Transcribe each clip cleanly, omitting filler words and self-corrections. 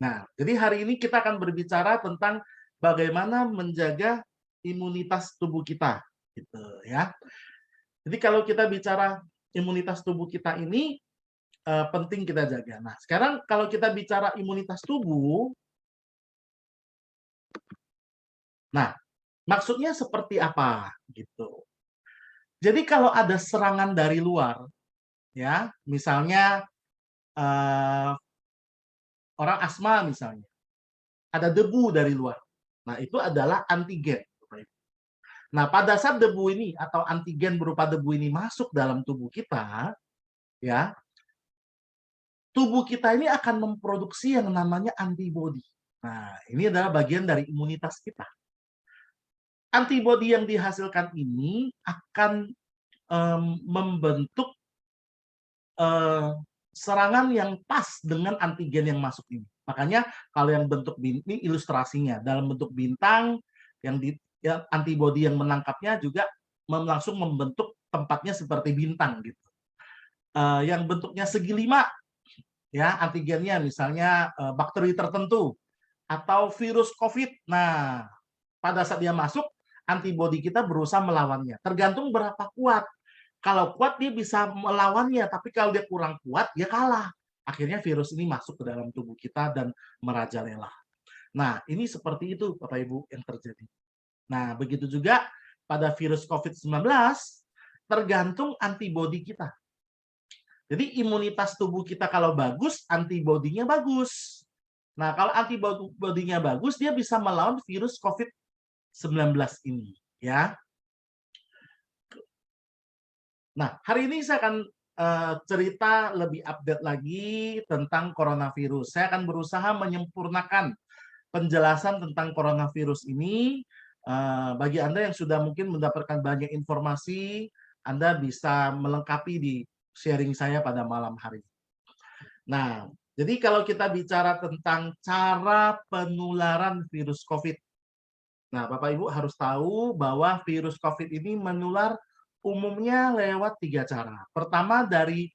Nah, jadi hari ini kita akan berbicara tentang bagaimana menjaga imunitas tubuh kita, gitu ya. Jadi kalau kita bicara imunitas tubuh kita ini penting kita jaga. Nah, sekarang kalau kita bicara imunitas tubuh, nah maksudnya seperti apa gitu. Jadi kalau ada serangan dari luar, ya, misalnya eh, orang asma misalnya, ada debu dari luar. Nah, itu adalah antigen. Nah, pada saat debu ini atau antigen berupa debu ini masuk dalam tubuh kita, ya, tubuh kita ini akan memproduksi yang namanya antibodi. Nah, ini adalah bagian dari imunitas kita. Antibodi yang dihasilkan ini akan membentuk eh, serangan yang pas dengan antigen yang masuk ini. Makanya kalau yang bentuk ini ilustrasinya dalam bentuk bintang yang antibodi yang menangkapnya juga langsung membentuk tempatnya seperti bintang gitu. Yang bentuknya segi lima ya antigennya misalnya bakteri tertentu atau virus COVID. Nah, pada saat dia masuk antibodi kita berusaha melawannya. Tergantung berapa kuat. Kalau kuat dia bisa melawannya, tapi kalau dia kurang kuat dia kalah. Akhirnya virus ini masuk ke dalam tubuh kita dan merajalela. Nah, ini seperti itu Bapak Ibu yang terjadi. Nah, begitu juga pada virus COVID-19 tergantung antibodi kita. Jadi imunitas tubuh kita kalau bagus, antibodinya bagus. Nah, kalau antibodinya bagus, dia bisa melawan virus COVID-19 ini, ya. Nah, hari ini saya akan cerita lebih update lagi tentang coronavirus. Saya akan berusaha menyempurnakan penjelasan tentang coronavirus ini. Bagi Anda yang sudah mungkin mendapatkan banyak informasi, Anda bisa melengkapi di sharing saya pada malam hari. Nah, jadi kalau kita bicara tentang cara penularan virus COVID, nah Bapak Ibu harus tahu bahwa virus COVID ini menular umumnya lewat 3 cara. Pertama dari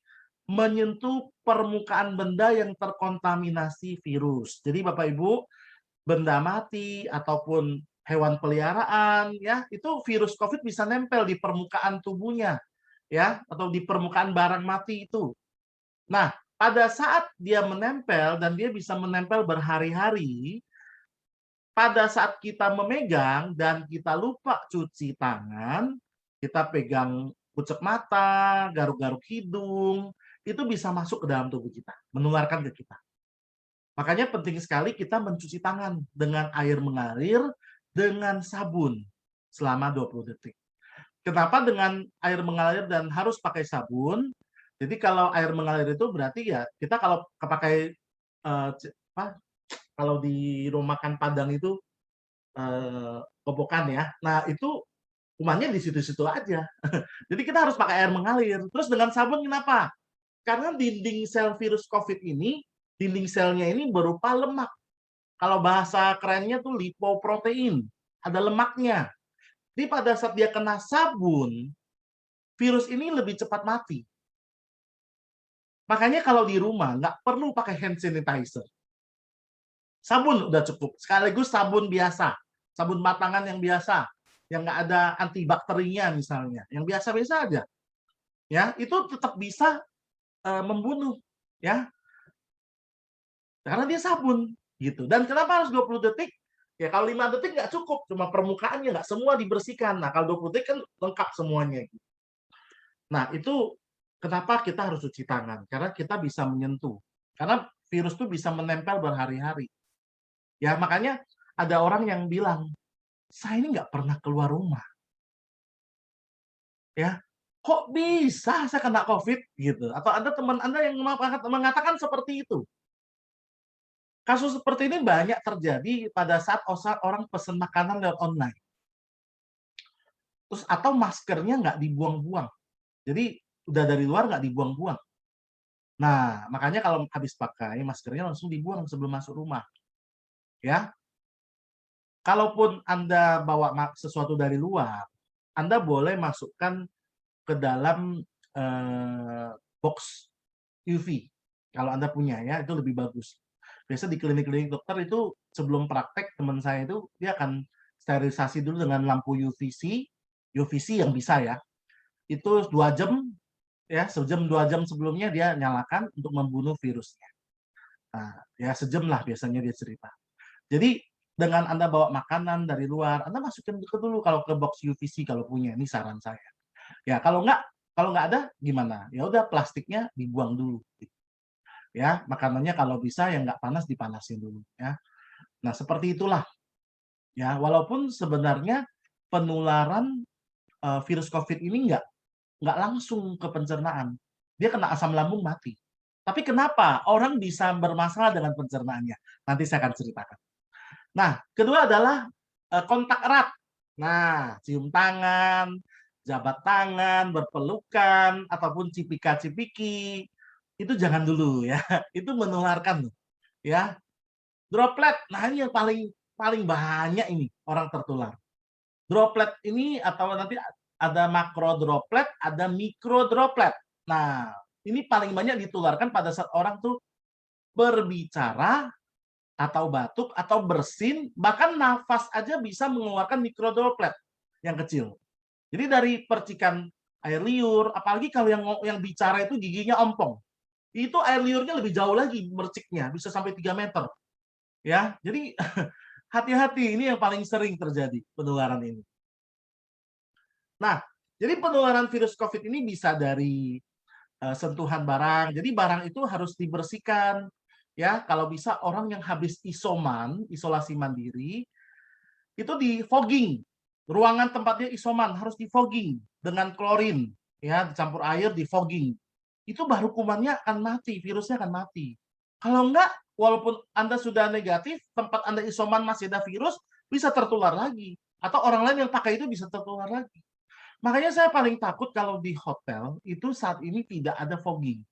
menyentuh permukaan benda yang terkontaminasi virus. Jadi Bapak Ibu, benda mati ataupun hewan peliharaan ya, itu virus COVID bisa nempel di permukaan tubuhnya ya atau di permukaan barang mati itu. Nah, pada saat dia menempel dan dia bisa menempel berhari-hari, pada saat kita memegang dan kita lupa cuci tangan, kita pegang kucek mata, garuk-garuk hidung, itu bisa masuk ke dalam tubuh kita, menularkan ke kita. Makanya penting sekali kita mencuci tangan dengan air mengalir dengan sabun selama 20 detik. Kenapa dengan air mengalir dan harus pakai sabun? Jadi kalau air mengalir itu berarti ya kita kalau pakai kalau di rumah makan Padang itu kobokan ya. Nah, itu kumannya di situ-situ aja. Jadi kita harus pakai air mengalir. Terus dengan sabun kenapa? Karena dinding sel virus COVID ini, dinding selnya ini berupa lemak. Kalau bahasa kerennya tuh lipoprotein, ada lemaknya. Jadi pada saat dia kena sabun, virus ini lebih cepat mati. Makanya kalau di rumah nggak perlu pakai hand sanitizer. Sabun udah cukup. Sekaligus sabun biasa, sabun batangan yang biasa, yang nggak ada antibakterinya misalnya, yang biasa-biasa aja. Ya, itu tetap bisa membunuh, ya, karena dia sabun gitu. Dan kenapa harus 20 detik? Ya kalau 5 detik nggak cukup, cuma permukaannya nggak semua dibersihkan. Nah kalau 20 detik kan lengkap semuanya. Nah itu kenapa kita harus cuci tangan? Karena kita bisa menyentuh. Karena virus itu bisa menempel berhari-hari. Ya makanya ada orang yang bilang, saya ini nggak pernah keluar rumah. Ya, kok bisa saya kena COVID gitu? Atau ada teman Anda yang mengatakan seperti itu? Kasus seperti ini banyak terjadi pada saat orang pesan makanan lewat online. Terus atau maskernya nggak dibuang-buang. Jadi udah dari luar nggak dibuang-buang. Nah, makanya kalau habis pakai maskernya langsung dibuang sebelum masuk rumah. Ya, kalaupun Anda bawa sesuatu dari luar, Anda boleh masukkan ke dalam box UV. Kalau Anda punya ya, itu lebih bagus. Biasa di klinik-klinik dokter itu sebelum praktek teman saya itu dia akan sterilisasi dulu dengan lampu UVC yang bisa ya. Itu 2 jam ya, sejam 2 jam sebelumnya dia nyalakan untuk membunuh virusnya. Nah, ya sejam lah biasanya dia cerita. Jadi dengan Anda bawa makanan dari luar, Anda masukin ke dulu kalau ke box UVC kalau punya, ini saran saya. Ya kalau nggak ada gimana? Ya udah plastiknya dibuang dulu. Ya, makanannya kalau bisa yang nggak panas dipanasin dulu ya. Nah, seperti itulah ya, walaupun sebenarnya penularan virus COVID ini nggak langsung ke pencernaan. Dia kena asam lambung mati. Tapi kenapa orang bisa bermasalah dengan pencernaannya? Nanti saya akan ceritakan. Nah, kedua adalah kontak erat. Nah, cium tangan, jabat tangan, berpelukan, ataupun cipika-cipiki, itu jangan dulu ya. Itu menularkan ya. Droplet, nah ini yang paling paling banyak ini orang tertular. Droplet ini atau nanti ada makro droplet, ada mikro droplet. Nah, ini paling banyak ditularkan pada saat orang tuh berbicara atau batuk atau bersin, bahkan nafas aja bisa mengeluarkan mikro droplet yang kecil. Jadi dari percikan air liur, apalagi kalau yang bicara itu giginya ompong, itu air liurnya lebih jauh lagi merciknya, bisa sampai 3 meter. Ya, jadi hati-hati, ini yang paling sering terjadi penularan ini. Nah, jadi penularan virus COVID ini bisa dari sentuhan barang. Jadi barang itu harus dibersihkan. Ya, kalau bisa orang yang habis isolasi mandiri, itu di fogging. Ruangan tempatnya isoman harus di fogging dengan klorin, ya, dicampur air di fogging. Itu baru kumannya akan mati, virusnya akan mati. Kalau enggak, walaupun Anda sudah negatif, tempat Anda isoman masih ada virus, bisa tertular lagi. Atau orang lain yang pakai itu bisa tertular lagi. Makanya saya paling takut kalau di hotel itu saat ini tidak ada fogging.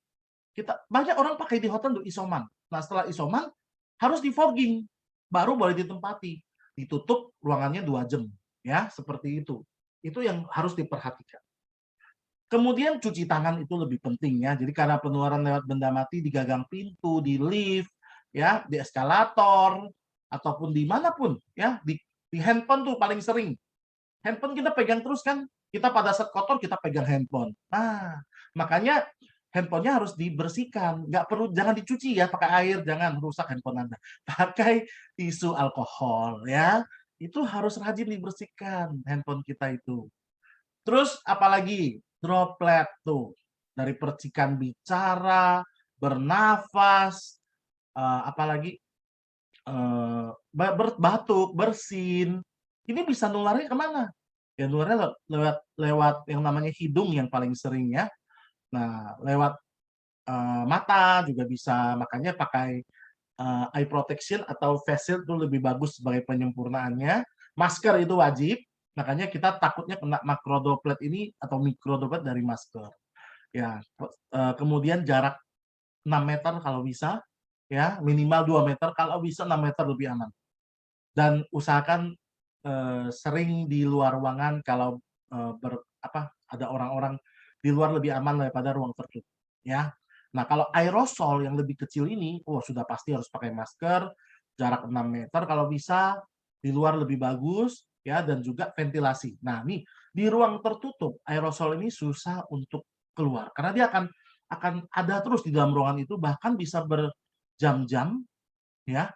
Banyak orang pakai di hotel untuk isoman. Nah, setelah isoman harus di fogging, baru boleh ditempati. Ditutup ruangannya 2 jam, ya, seperti itu. Itu yang harus diperhatikan. Kemudian cuci tangan itu lebih penting ya. Jadi karena penularan lewat benda mati di gagang pintu, di lift, ya, di eskalator, ataupun dimanapun, ya, di handphone tuh paling sering. Handphone kita pegang terus kan, kita pada saat kotor kita pegang handphone. Nah, makanya handphonenya harus dibersihkan, nggak perlu, jangan dicuci ya pakai air, jangan rusak handphone Anda. Pakai tisu alkohol ya, itu harus rajin dibersihkan handphone kita itu. Terus apalagi droplet tuh dari percikan bicara, bernafas, apalagi batuk, bersin, ini bisa nularnya kemana? Ya nularnya lewat lewat yang namanya hidung yang paling sering ya. Nah, lewat mata juga bisa, makanya pakai eye protection atau face shield itu lebih bagus sebagai penyempurnaannya. Masker itu wajib, makanya kita takutnya kena makro droplet ini atau mikro droplet dari masker. Ya, kemudian jarak 6 meter kalau bisa, ya minimal 2 meter, kalau bisa 6 meter lebih aman. Dan usahakan sering di luar ruangan kalau ada orang-orang di luar lebih aman daripada ruang tertutup, ya. Nah, kalau aerosol yang lebih kecil ini, sudah pasti harus pakai masker, jarak 6 meter kalau bisa, di luar lebih bagus, ya, dan juga ventilasi. Nah, nih, di ruang tertutup, aerosol ini susah untuk keluar, karena dia akan ada terus di dalam ruangan itu, bahkan bisa berjam-jam, ya,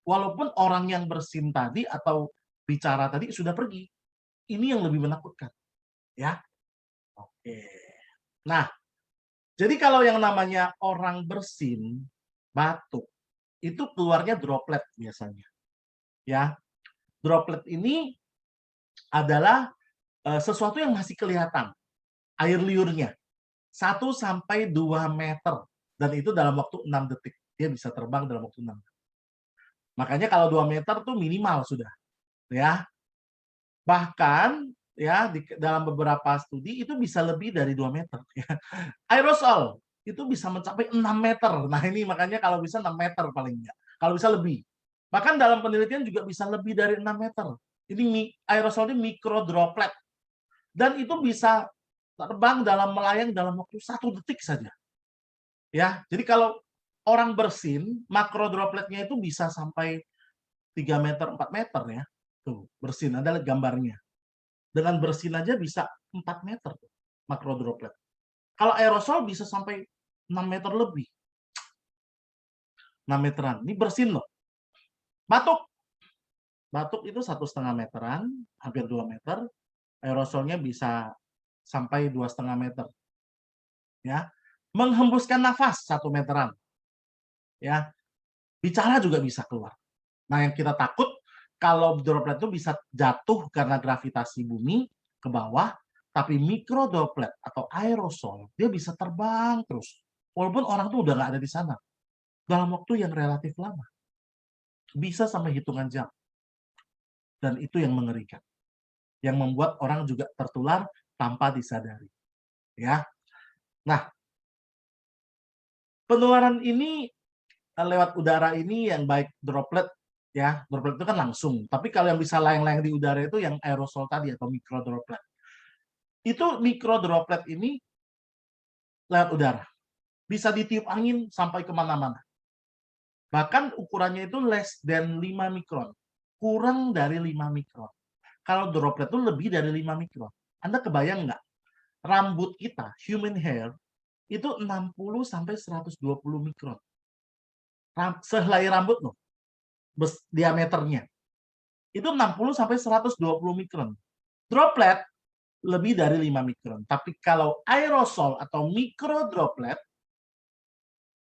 walaupun orang yang bersin tadi atau bicara tadi sudah pergi. Ini yang lebih menakutkan, ya. Oke. Nah, jadi kalau yang namanya orang bersin, batuk, itu keluarnya droplet biasanya. Ya. Droplet ini adalah sesuatu yang masih kelihatan air liurnya. 1 sampai 2 meter dan itu dalam waktu 6 detik. Dia bisa terbang dalam waktu 6 detik. Makanya kalau 2 meter tuh minimal sudah, ya. Bahkan ya dalam beberapa studi itu bisa lebih dari 2 meter ya. Aerosol itu bisa mencapai 6 meter. Nah, ini makanya kalau bisa 6 meter paling enggak. Kalau bisa lebih. Bahkan dalam penelitian juga bisa lebih dari 6 meter. Ini aerosol ini mikro droplet. Dan itu bisa terbang melayang dalam waktu 1 detik saja. Ya, jadi kalau orang bersin, makro dropletnya itu bisa sampai 3 meter, 4 meter ya. Tuh, bersin, ada gambarnya. Dengan bersin aja bisa 4 meter tuh, makro droplet. Kalau aerosol bisa sampai 6 meter lebih. 6 meteran. Ini bersin loh. Batuk. Batuk itu 1,5 meteran, hampir 2 meter. Aerosolnya bisa sampai 2,5 meter. Ya. Menghembuskan nafas 1 meteran. Ya. Bicara juga bisa keluar. Nah, yang kita takut kalau droplet itu bisa jatuh karena gravitasi bumi ke bawah, tapi mikro droplet atau aerosol dia bisa terbang terus. Walaupun orang tuh udah nggak ada di sana. Dalam waktu yang relatif lama. Bisa sampai hitungan jam. Dan itu yang mengerikan. Yang membuat orang juga tertular tanpa disadari. Ya. Nah, penularan ini lewat udara ini yang baik droplet ya, droplet itu kan langsung. Tapi kalau yang bisa layang-layang di udara itu yang aerosol tadi atau mikro droplet. Itu mikro droplet ini lewat udara. Bisa ditiup angin sampai kemana-mana. Bahkan ukurannya itu less than 5 mikron. Kurang dari 5 mikron. Kalau droplet itu lebih dari 5 mikron. Anda kebayang nggak? Rambut kita, human hair, itu 60 sampai 120 mikron. Sehelai rambut loh, diameternya. Itu 60 sampai 120 mikron. Droplet lebih dari 5 mikron. Tapi kalau aerosol atau mikro droplet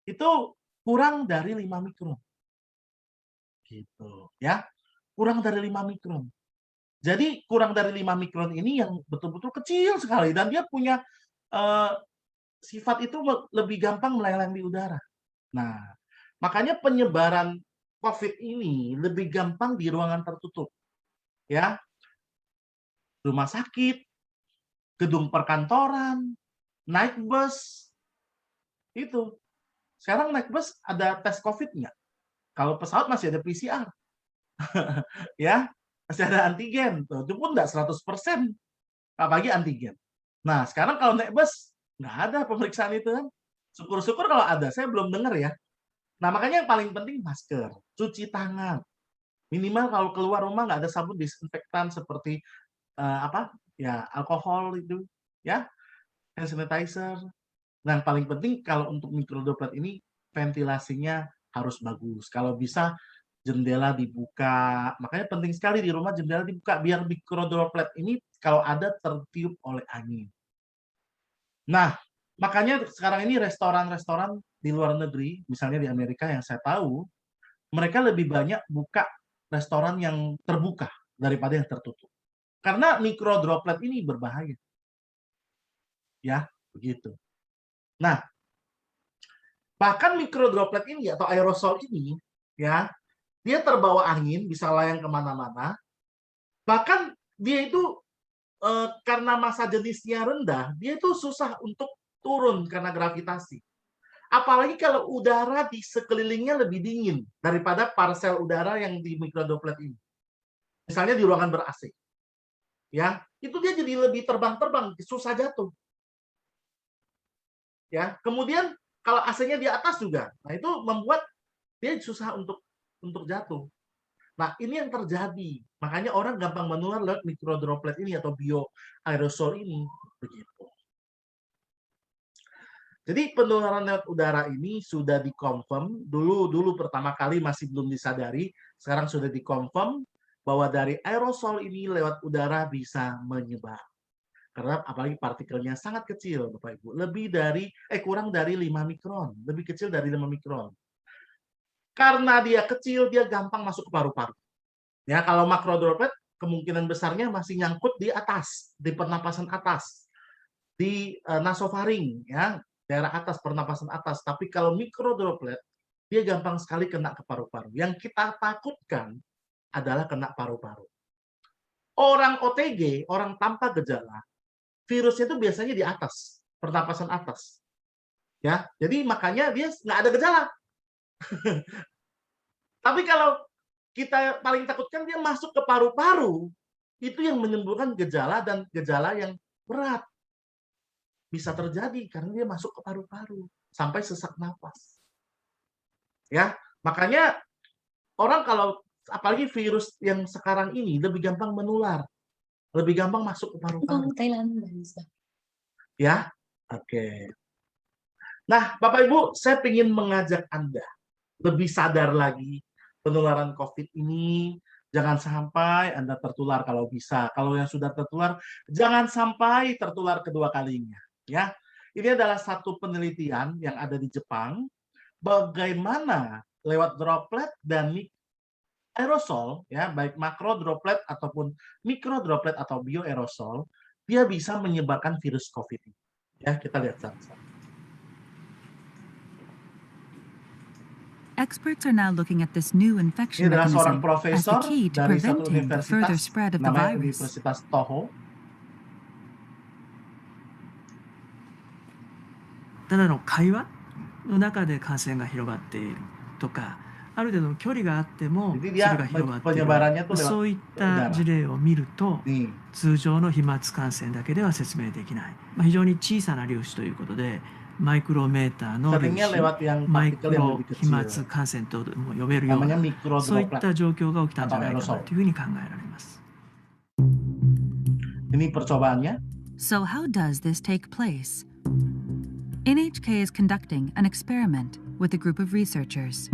itu kurang dari 5 mikron. Gitu, ya. Kurang dari 5 mikron. Jadi kurang dari 5 mikron ini yang betul-betul kecil sekali dan dia punya sifat itu lebih gampang melayang di udara. Nah, makanya penyebaran COVID ini lebih gampang di ruangan tertutup. Ya. Rumah sakit, gedung perkantoran, naik bus. Itu. Sekarang naik bus ada tes COVID nggak? Kalau pesawat masih ada PCR. Ya, masih ada antigen. Tuh, itu pun nggak 100%. Apalagi antigen. Nah, sekarang kalau naik bus, nggak ada pemeriksaan itu kan. Syukur-syukur kalau ada, saya belum dengar ya. Nah, makanya yang paling penting masker, cuci tangan. Minimal kalau keluar rumah nggak ada sabun disinfektan seperti ya alkohol itu, ya, hand sanitizer. Nah, yang paling penting kalau untuk mikrodroplet ini ventilasinya harus bagus. Kalau bisa jendela dibuka. Makanya penting sekali di rumah jendela dibuka biar mikrodroplet ini kalau ada tertiup oleh angin. Nah, makanya sekarang ini restoran-restoran di luar negeri, misalnya di Amerika yang saya tahu, mereka lebih banyak buka restoran yang terbuka daripada yang tertutup. Karena mikrodroplet ini berbahaya. Ya, begitu. Nah, bahkan mikrodroplet ini atau aerosol ini, ya, dia terbawa angin, bisa layang kemana-mana. Bahkan dia itu karena massa jenisnya rendah, dia itu susah untuk turun karena gravitasi. Apalagi kalau udara di sekelilingnya lebih dingin daripada parsel udara yang di mikrodroplet ini. Misalnya di ruangan ber-AC. Ya, itu dia jadi lebih terbang-terbang, susah jatuh. Ya, kemudian kalau AC-nya di atas juga. Nah, itu membuat dia susah untuk jatuh. Nah, ini yang terjadi. Makanya orang gampang menular lewat mikrodroplet ini atau bioaerosol ini. Begitu. Jadi penularan lewat udara ini sudah dikonfirm. Dulu pertama kali masih belum disadari. Sekarang sudah dikonfirm bahwa dari aerosol ini lewat udara bisa menyebar. Karena apalagi partikelnya sangat kecil, Bapak Ibu. Kurang dari 5 mikron. Lebih kecil dari 5 mikron. Karena dia kecil, dia gampang masuk ke paru-paru. Ya, kalau makrodroplet kemungkinan besarnya masih nyangkut di atas, di pernapasan atas, di nasofaring, ya, daerah atas, pernapasan atas. Tapi kalau mikrodroplet, dia gampang sekali kena ke paru-paru. Yang kita takutkan adalah kena paru-paru. Orang OTG, orang tanpa gejala, virusnya itu biasanya di atas, pernapasan atas. Ya, jadi makanya dia nggak ada gejala. Tapi kalau kita paling takutkan dia masuk ke paru-paru, itu yang menimbulkan gejala dan gejala yang berat. Bisa terjadi karena dia masuk ke paru-paru sampai sesak nafas. ya. Makanya orang kalau apalagi virus yang sekarang ini lebih gampang menular, lebih gampang masuk ke paru-paru. Ya, oke. Nah, Bapak Ibu, saya ingin mengajak Anda lebih sadar lagi penularan COVID ini. Jangan sampai Anda tertular kalau bisa. Kalau yang sudah tertular, jangan sampai tertular kedua kalinya. Ya, ini adalah satu penelitian yang ada di Jepang. Bagaimana lewat droplet dan aerosol, ya, baik makro droplet ataupun mikro droplet atau bioaerosol, dia bisa menyebarkan virus COVID ini. Ya, kita lihat sama-sama. Experts are now looking at this new infection Ini adalah seorang mechanism as the profesor key to dari satu preventing the further universitas, spread of the namanya virus. Universitas Toho. ただの会話の中で感染が広がっているとか、ある程度の距離があってもそ Jadi れ dia が広がってい penyebarannya る、 tuh そういっ lewat た事例を見ると nih. 通常の飛沫感染だけでは説明できない、非常に小さな粒子ということでマイクロメーターの粒 Seringnya 子、 lewat yang マイ partikel ク yang ロ lebih 飛沫 kecil. 感染とも呼べるよう Namanya な mikro そういっ droplet た状況が起きたんじゃないか atau なというふうに考えられます。 Ini percobaannya. So how does this take place? NHK is conducting an experiment with a group of researchers.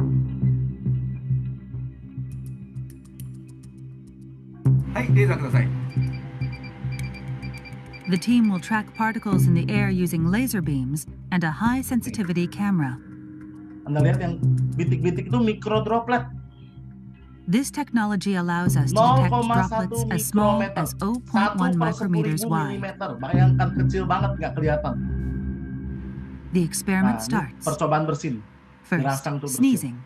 はい、レーザーください。 The team will track particles in the air using laser beams and a high-sensitivity camera. Anda lihat yang bintik-bintik itu mikro droplet. This technology allows us to detect 0,1 droplets as small mikrometer. as 0.1 1/10.000 micrometers wide. milimeter. Bayangkan kecil banget, nggak kelihatan. The Nah, experiment ini starts. percobaan bersin. First, Dirangsang tuh bersin. sneezing.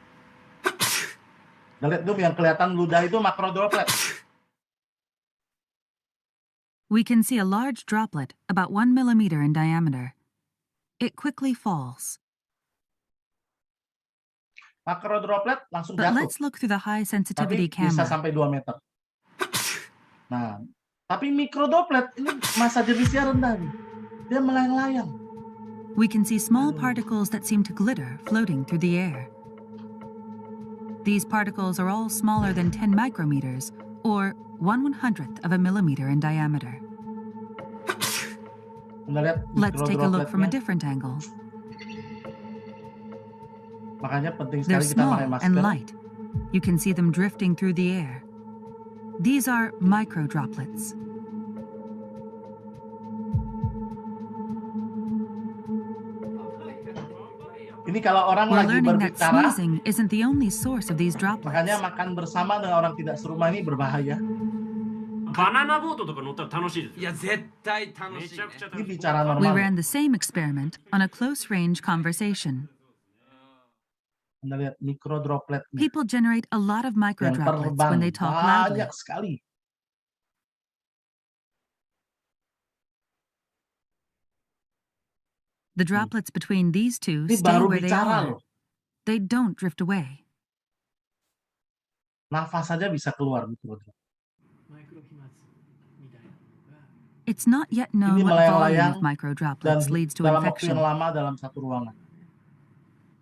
Anda lihat tuh yang kelihatan ludah itu makro droplet. We can see a large droplet about 1 millimeter in diameter. It quickly falls. Makro droplet langsung But jatuh. let's look through the high-sensitivity Tapi bisa camera. sampai 2 meter. Nah, tapi mikro droplet ini massa jenisnya rendah nih. Dia melayang-layang. We can see small particles that seem to glitter floating through the air. These particles are all smaller than 10 micrometers, or 1/100th of a millimeter in diameter. Anda lihat Let's mikro take a look from a dropletnya. different angle. Makanya penting They're sekali kita small pakai and masker. light. You can see them drifting through the air. These are microdroplets. Ini kalau orang We're lagi learning that berbicara, sneezing isn't the only source of these droplets. makanya makan bersama dengan orang tidak serumah ini berbahaya. バナナボートとか乗ったら楽しいですよ。いや、絶対楽しい、ねめちゃ。くちゃ Ini 楽しい。 bicara We normal. ran the same experiment on a close-range conversation. Anda lihat mikro dropletnya People generate a lot of yang microdroplets when terbang they talk loudly. banyak sekali. The droplets between these two Ini stay baru where they bicara are. loh. They don't drift away. Nafas saja bisa keluar mikro droplet. マイクロ飛沫みたいなのが It's not yet known Ini what volume melayang-layang of dan microdroplets leads to dalam waktu yang infection. lama dalam satu ruangan.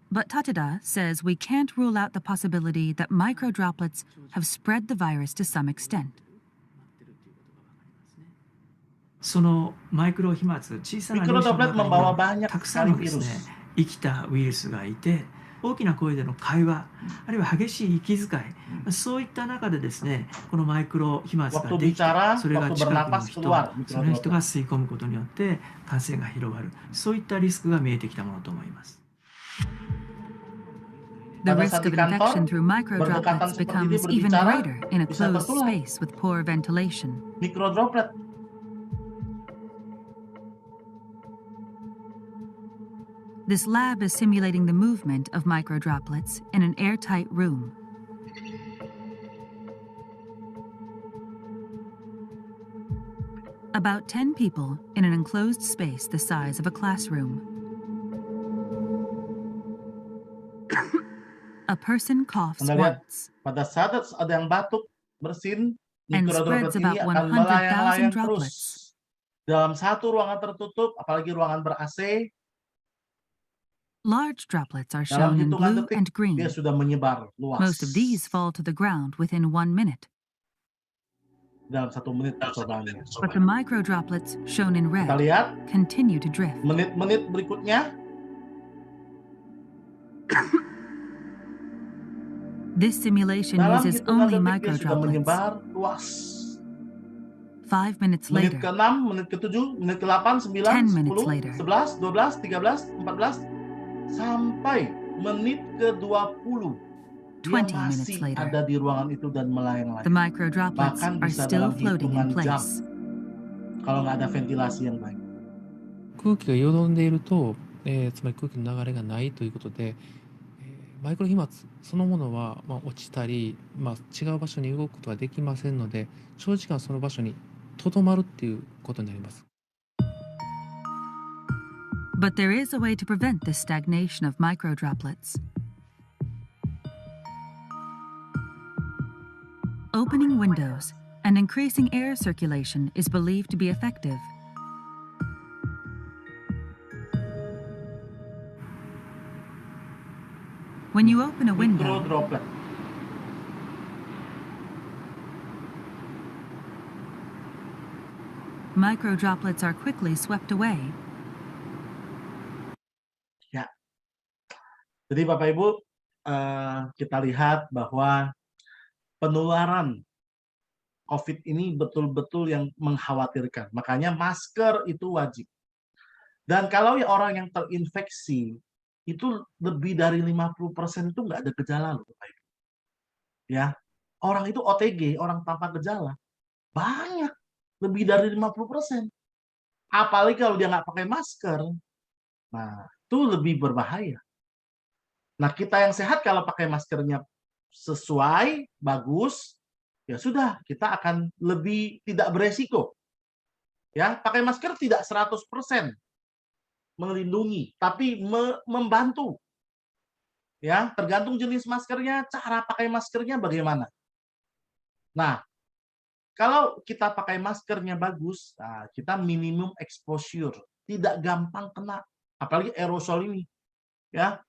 But Tateda says we can't rule out the possibility that microdroplets have spread the virus to some extent. そのマイクロ飛沫、小さな粒子の Mikrodroplet 中に membawa は banyak たくさんの sekali ですね virus. 生きたウイルスがいて、大きな声での会話、あるいは激しい息遣い、そういった中でですね、このマイクロ飛沫が Waktu できて bicara, それが waktu 近くの bernapas 人、 keluar その人が mikrodroplet. 吸い込むことによって感染が広がる、そういったリスクが見えてきたものと思います。 The Pada risk saat di of kantor, infection through microdroplets berdekatan seperti ini becomes even berbicara, greater in a bisa closed tertular. space with poor ventilation. Mikro droplet. This lab is simulating the movement of microdroplets in an airtight room. About 10 people in an enclosed space the size of a classroom. A person coughs Anda lihat, once pada saat ada yang batuk, bersin, and mikro droplet spreads ini about akan 100,000 melayang-layang terus. droplets. Dalam satu ruangan tertutup, apalagi ruangan ber-AC, Large droplets are Dalam shown in hitungan blue detik and green. dia sudah menyebar luas. Most of these fall to the ground within 1 minute, Dalam 1 menit percobaannya. but the microdroplets shown in Kita red lihat continue to drift. menit-menit berikutnya This simulation dalam uses hitungan only detik dia sudah microdroplets. menyebar luas. 5 minutes Menit later, ke-6, menit ke-7, menit ke-8, 9, 10 minutes 10, later. 11, 12, 13, 14, sampai menit ke-20. Dia 20 minutes masih later. ada di ruangan itu dan The melayang-layang. microdroplets Bahkan are bisa still dalam floating in hitungan jam place. kalau nggak ada ventilasi yang baik. 空気がよどんでいると、つまり空気の流れがないということで、マイクロ飛沫そのものは、落ちたり、違う場所に動くことができませんので、長時間その場所にとどまるっていうことになります。 But there is a way to prevent this stagnation of microdroplets. Opening windows and increasing air circulation is believed to be effective. When you open a window, Mikrodroplet. microdroplets are quickly swept away. Ya. Jadi Bapak Ibu, kita lihat bahwa penularan COVID ini betul-betul yang mengkhawatirkan. Makanya masker itu wajib. Dan kalau orang yang terinfeksi itu lebih dari 50% itu nggak ada gejala loh, Bapak Ibu. Ya, orang itu OTG, orang tanpa gejala, banyak, lebih dari 50%. Apalagi kalau dia nggak pakai masker, nah itu lebih berbahaya. Nah kita yang sehat kalau pakai maskernya sesuai, bagus, ya sudah kita akan lebih tidak beresiko. Ya, pakai masker tidak 100% melindungi, tapi membantu. Ya, tergantung jenis maskernya, cara pakai maskernya bagaimana. Nah, kalau kita pakai maskernya bagus, nah, kita minimum exposure, tidak gampang kena, apalagi aerosol ini. Ya,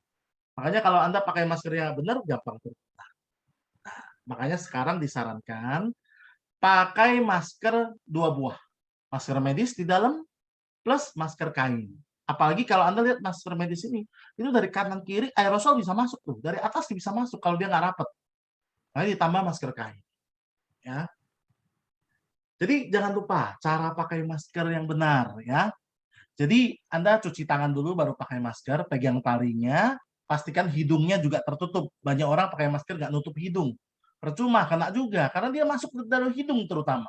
makanya kalau Anda pakai maskernya benar, gampang terkena. Nah, makanya sekarang disarankan pakai masker 2 buah, masker medis di dalam plus masker kain. Apalagi kalau Anda lihat masker medis ini, itu dari kanan kiri aerosol bisa masuk tuh, dari atas bisa masuk kalau dia nggak rapet. Nah, ditambah masker kain. Ya. Jadi jangan lupa cara pakai masker yang benar ya. Jadi Anda cuci tangan dulu baru pakai masker, pegang talinya, pastikan hidungnya juga tertutup. Banyak orang pakai masker nggak nutup hidung. Percuma, kena juga karena dia masuk ke dalam hidung terutama.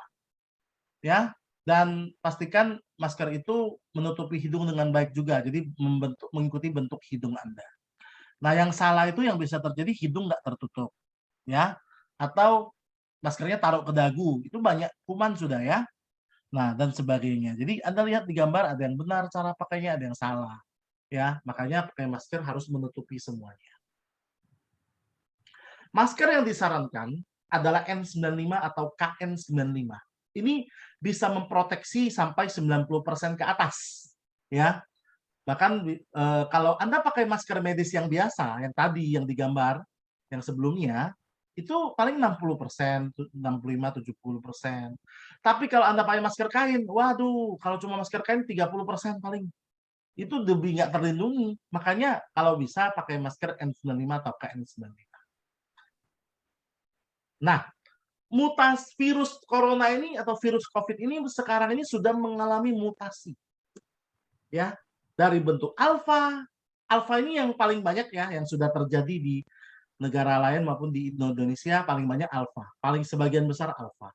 Ya. Dan pastikan masker itu menutupi hidung dengan baik juga, jadi mengikuti bentuk hidung Anda. Nah, yang salah itu yang bisa terjadi hidung nggak tertutup, ya, atau maskernya taruh ke dagu, itu banyak kuman sudah ya. Nah, dan sebagainya. Jadi Anda lihat di gambar ada yang benar cara pakainya, ada yang salah, ya. Makanya pakai masker harus menutupi semuanya. Masker yang disarankan adalah N95 atau KN95. Ini bisa memproteksi sampai 90% ke atas, ya. Bahkan kalau Anda pakai masker medis yang biasa, yang tadi yang digambar, yang sebelumnya, itu paling 60%, 65, 70%. Tapi kalau Anda pakai masker kain, waduh, kalau cuma masker kain 30% paling. Itu lebih nggak terlindungi. Makanya kalau bisa pakai masker N95 atau KN95. Nah, mutasi virus corona ini atau virus COVID ini sekarang ini sudah mengalami mutasi. Ya, dari bentuk alfa. Alfa ini yang paling banyak ya yang sudah terjadi di negara lain maupun di Indonesia paling banyak alfa. Paling sebagian besar alfa.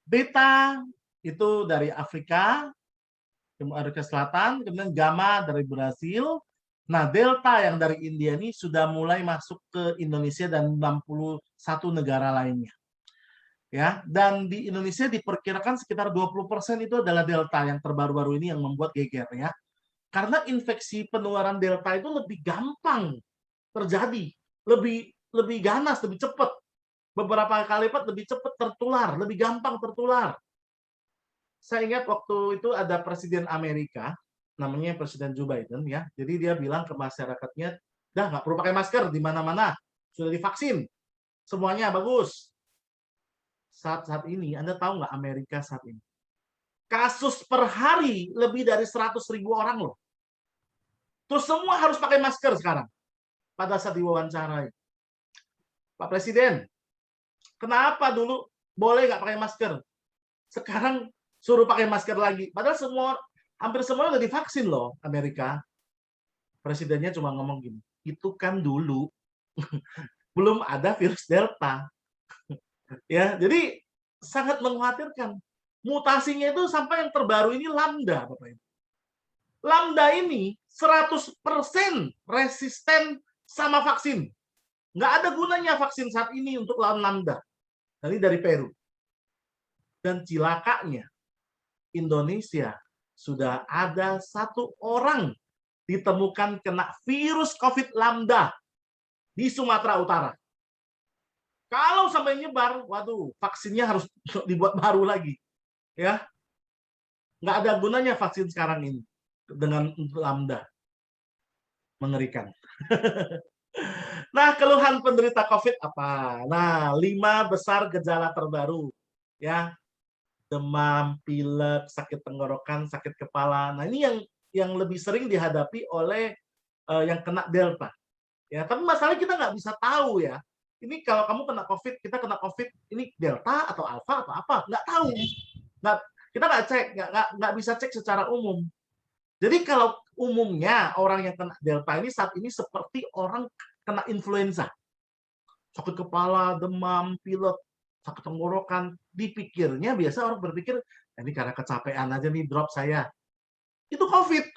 Beta itu dari Afrika, Amerika Selatan, kemudian gamma dari Brasil. Nah, delta yang dari India ini sudah mulai masuk ke Indonesia dan 61 negara lainnya. Ya, dan di Indonesia diperkirakan sekitar 20% itu adalah delta yang terbaru-baru ini yang membuat geger ya. Karena infeksi penularan delta itu lebih gampang terjadi, lebih ganas, lebih cepat. Beberapa kali lipat lebih cepat tertular, lebih gampang tertular. Saya ingat waktu itu ada Presiden Amerika namanya Presiden Joe Biden ya. Jadi dia bilang ke masyarakatnya, dah nggak perlu pakai masker di mana-mana, sudah divaksin, semuanya bagus. Saat ini, Anda tahu nggak Amerika saat ini? Kasus per hari lebih dari 100.000 orang loh. Terus semua harus pakai masker sekarang. Pada saat diwawancarai. Pak Presiden, kenapa dulu boleh nggak pakai masker? Sekarang suruh pakai masker lagi. Padahal hampir semua udah divaksin loh Amerika. Presidennya cuma ngomong gini, itu kan dulu belum ada virus Delta. Ya, jadi sangat mengkhawatirkan. Mutasinya itu sampai yang terbaru ini Lambda, Bapak Ibu. Lambda ini 100% resisten sama vaksin. Nggak ada gunanya vaksin saat ini untuk lawan Lambda. Ini dari Peru. Dan cilakanya, Indonesia sudah ada 1 orang ditemukan kena virus COVID Lambda di Sumatera Utara. Kalau sampai nyebar, waduh, vaksinnya harus dibuat baru lagi. Ya, nggak ada gunanya vaksin sekarang ini dengan Lambda. Mengerikan. Nah, keluhan penderita COVID apa? Nah, 5 besar gejala terbaru. Ya, demam, pilek, sakit tenggorokan, sakit kepala. Nah, ini yang lebih sering dihadapi oleh yang kena Delta. Ya, tapi masalahnya kita nggak bisa tahu ya. Ini kalau kamu kena COVID, kita kena COVID, ini Delta atau Alpha atau apa? Nggak tahu. Kita nggak cek, nggak bisa cek secara umum. Jadi kalau umumnya orang yang kena Delta ini saat ini seperti orang kena influenza. Sakit kepala, demam, pilek, sakit tenggorokan. Dipikirnya, biasa orang berpikir, ini karena kecapean aja nih drop saya. Itu COVID.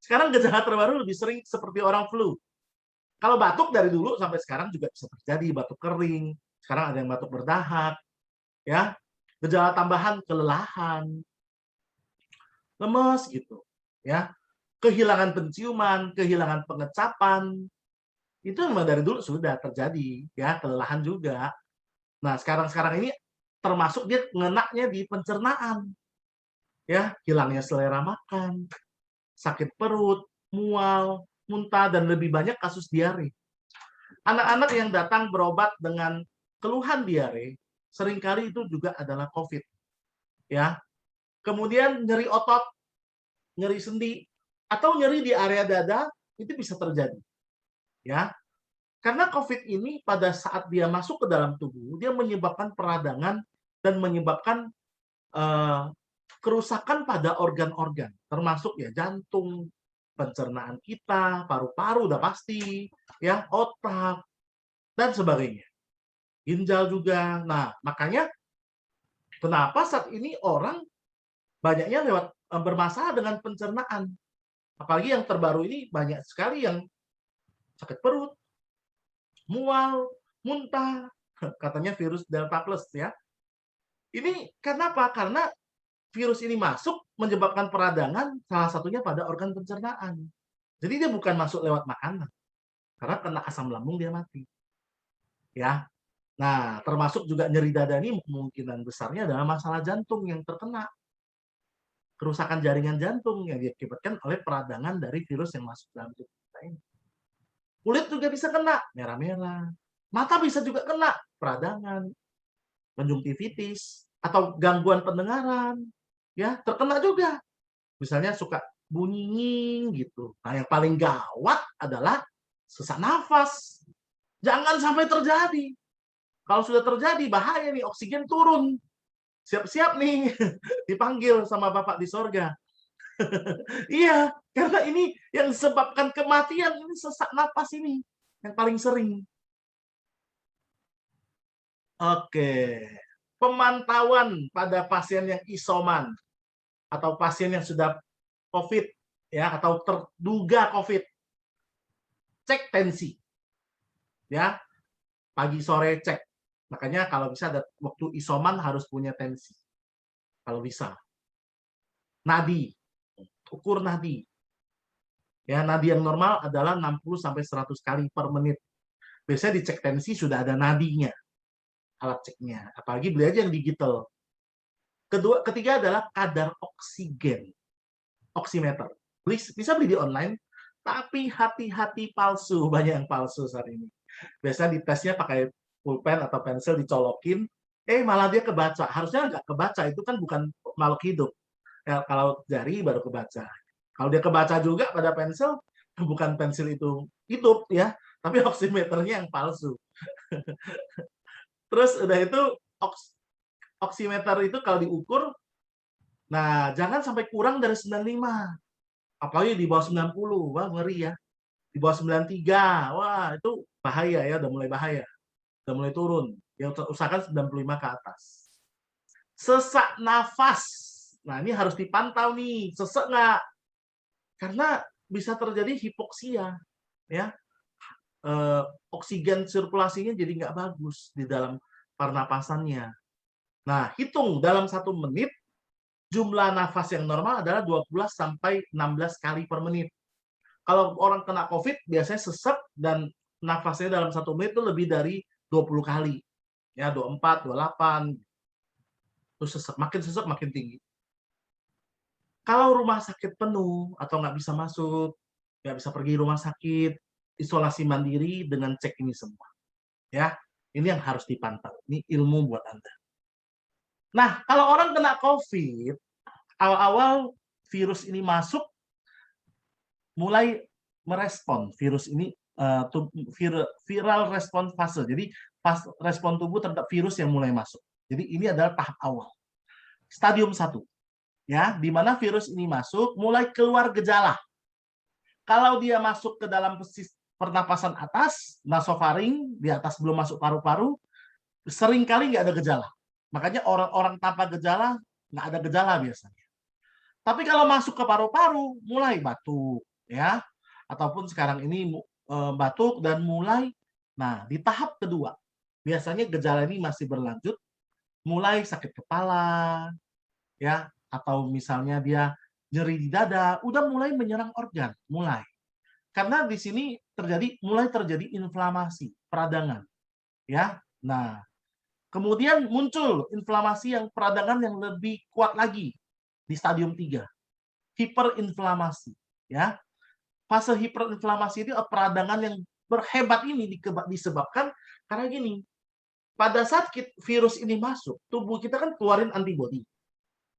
Sekarang gejala terbaru lebih sering seperti orang flu. Kalau batuk dari dulu sampai sekarang juga bisa terjadi, batuk kering. Sekarang ada yang batuk berdahak. Ya, gejala tambahan kelelahan, lemes gitu, ya, kehilangan penciuman, kehilangan pengecapan, itu memang dari dulu sudah terjadi, ya, kelelahan juga. Nah, sekarang ini termasuk dia ngenaknya di pencernaan, ya, hilangnya selera makan, sakit perut, mual, muntah, dan lebih banyak kasus diare. Anak-anak yang datang berobat dengan keluhan diare seringkali itu juga adalah COVID. Ya. Kemudian nyeri otot, nyeri sendi, atau nyeri di area dada, itu bisa terjadi. Ya. Karena COVID ini pada saat dia masuk ke dalam tubuh, dia menyebabkan peradangan dan menyebabkan kerusakan pada organ-organ, termasuk ya jantung, pencernaan kita, paru-paru udah pasti, ya, otak, dan sebagainya. Ginjal juga. Nah, makanya kenapa saat ini orang banyaknya bermasalah dengan pencernaan. Apalagi yang terbaru ini banyak sekali yang sakit perut, mual, muntah, katanya virus Delta Plus ya. Ini kenapa? Karena virus ini masuk menyebabkan peradangan salah satunya pada organ pencernaan. Jadi dia bukan masuk lewat makanan. Karena kena asam lambung dia mati. Ya. Nah, termasuk juga nyeri dada ini kemungkinan besarnya adalah masalah jantung yang terkena. Kerusakan jaringan jantung yang diakibatkan oleh peradangan dari virus yang masuk dalam tubuh kita ini. Kulit juga bisa kena, merah-merah. Mata bisa juga kena, peradangan, konjungtivitis, atau gangguan pendengaran. Ya, terkena juga. Misalnya suka bunyi gitu. Nah, yang paling gawat adalah sesak nafas. Jangan sampai terjadi. Kalau sudah terjadi, bahaya nih, oksigen turun. Siap-siap nih, dipanggil sama Bapak di sorga. Iya, karena ini yang disebabkan kematian, ini sesak napas ini, yang paling sering. Oke, pemantauan pada pasien yang isoman, atau pasien yang sudah COVID, ya, atau terduga COVID. Cek tensi. Ya, pagi sore cek. Makanya kalau bisa ada waktu isoman harus punya tensi. Kalau bisa. Nadi. Ukur nadi. Ya, nadi yang normal adalah 60 sampai 100 kali per menit. Biasanya dicek tensi sudah ada nadinya. Alat ceknya. Apalagi beli aja yang digital. Ketiga adalah kadar oksigen. Oximeter. bisa beli di online, tapi hati-hati palsu, banyak yang palsu saat ini. Biasanya ditesnya pakai pulpen atau pensil dicolokin, malah dia kebaca. Harusnya nggak kebaca, itu kan bukan makhluk hidup. Ya, kalau jari baru kebaca. Kalau dia kebaca juga pada pensil, bukan pensil itu hidup ya, tapi oximeternya yang palsu. Terus udah itu oximeter itu kalau diukur, nah jangan sampai kurang dari 95. Apalagi di bawah 90, wah ngeri ya. Di bawah 93, wah itu bahaya ya, udah mulai bahaya. Udah mulai turun. Yang usahakan 95 ke atas. Sesak nafas. Nah ini harus dipantau nih, sesek nggak? Karena bisa terjadi hipoksia. Ya, oksigen sirkulasinya jadi nggak bagus di dalam pernapasannya. Nah, hitung dalam 1 menit, jumlah nafas yang normal adalah 12 sampai 16 kali per menit. Kalau orang kena COVID, biasanya sesek dan nafasnya dalam 1 menit itu lebih dari 20 kali. Ya, 24, 28. Terus makin sesek makin tinggi. Kalau rumah sakit penuh atau nggak bisa masuk, nggak bisa pergi rumah sakit, isolasi mandiri dengan cek ini semua. Ya, ini yang harus dipantau. Ini ilmu buat Anda. Nah, kalau orang kena COVID, awal-awal virus ini masuk, mulai merespon virus ini, viral respon fase. Jadi, respon tubuh terhadap virus yang mulai masuk. Jadi, ini adalah tahap awal. Stadium 1. Ya, di mana virus ini masuk, mulai keluar gejala. Kalau dia masuk ke dalam pernapasan atas, nasofaring, di atas belum masuk paru-paru, seringkali nggak ada gejala. Makanya orang-orang tanpa gejala, nggak ada gejala biasanya. Tapi kalau masuk ke paru-paru, mulai batuk, ya, ataupun sekarang ini batuk dan mulai, nah di tahap kedua, biasanya gejala ini masih berlanjut, mulai sakit kepala, ya, atau misalnya dia nyeri di dada, udah mulai menyerang organ, mulai. Karena di sini mulai terjadi inflamasi, peradangan, ya. Nah, kemudian muncul inflamasi yang peradangan yang lebih kuat lagi di stadium 3. Hiperinflamasi, ya. Fase hiperinflamasi itu peradangan yang berhebat ini disebabkan karena gini. Pada saat virus ini masuk, tubuh kita kan keluarin antibodi.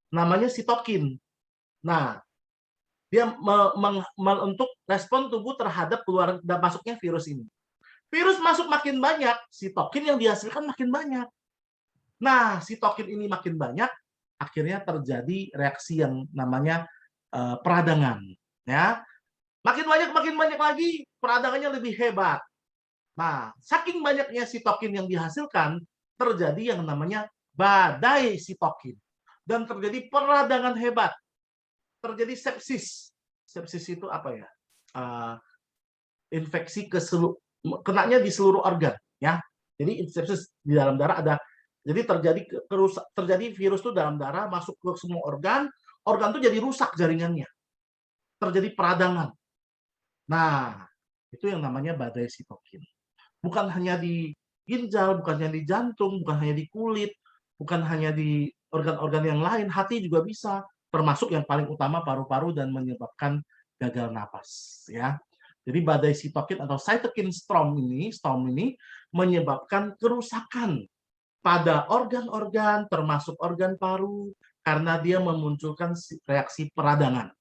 Namanya sitokin. Nah, dia untuk respon tubuh terhadap keluaran dan masuknya virus ini. Virus masuk makin banyak, sitokin yang dihasilkan makin banyak. Nah, sitokin ini makin banyak, akhirnya terjadi reaksi yang namanya peradangan. Ya, makin banyak lagi, peradangannya lebih hebat. Nah, saking banyaknya sitokin yang dihasilkan, terjadi yang namanya badai sitokin. Dan terjadi peradangan hebat. Terjadi sepsis. Sepsis itu apa ya? Infeksi kenanya di seluruh organ, ya. Jadi sepsis di dalam darah ada. Jadi terjadi virus itu dalam darah masuk ke semua organ itu jadi rusak jaringannya. Terjadi peradangan. Nah, itu yang namanya badai sitokin. Bukan hanya di ginjal, bukan hanya di jantung, bukan hanya di kulit, bukan hanya di organ-organ yang lain, hati juga bisa, termasuk yang paling utama paru-paru dan menyebabkan gagal napas, ya. Jadi badai sitokin atau cytokine storm ini menyebabkan kerusakan pada organ-organ termasuk organ paru karena dia memunculkan reaksi peradangan.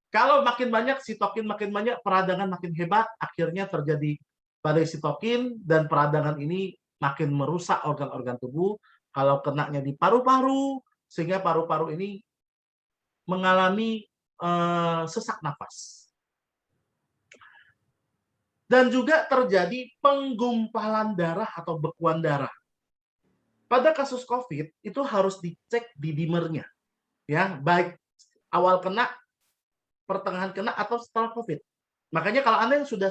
Kalau makin banyak sitokin, makin banyak peradangan makin hebat, akhirnya terjadi badai sitokin dan peradangan ini makin merusak organ-organ tubuh. Kalau kenanya di paru-paru, sehingga paru-paru ini mengalami sesak nafas. Dan juga terjadi penggumpalan darah atau bekuan darah. Pada kasus COVID, itu harus dicek di dimernya. Ya, baik awal kena, pertengahan kena, atau setelah COVID. Makanya kalau Anda yang sudah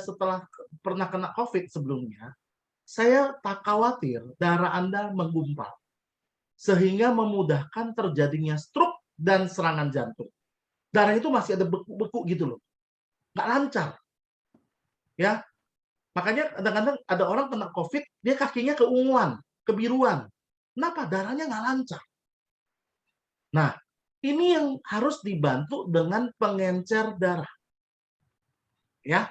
pernah kena COVID sebelumnya, saya tak khawatir darah Anda menggumpal. Sehingga memudahkan terjadinya stroke dan serangan jantung. Darah itu masih ada beku-beku gitu loh. Nggak lancar. Ya, makanya kadang-kadang ada orang kena COVID, dia kakinya keunguan, kebiruan. Kenapa? Darahnya nggak lancar. Nah, Ini yang harus dibantu dengan pengencer darah. Ya.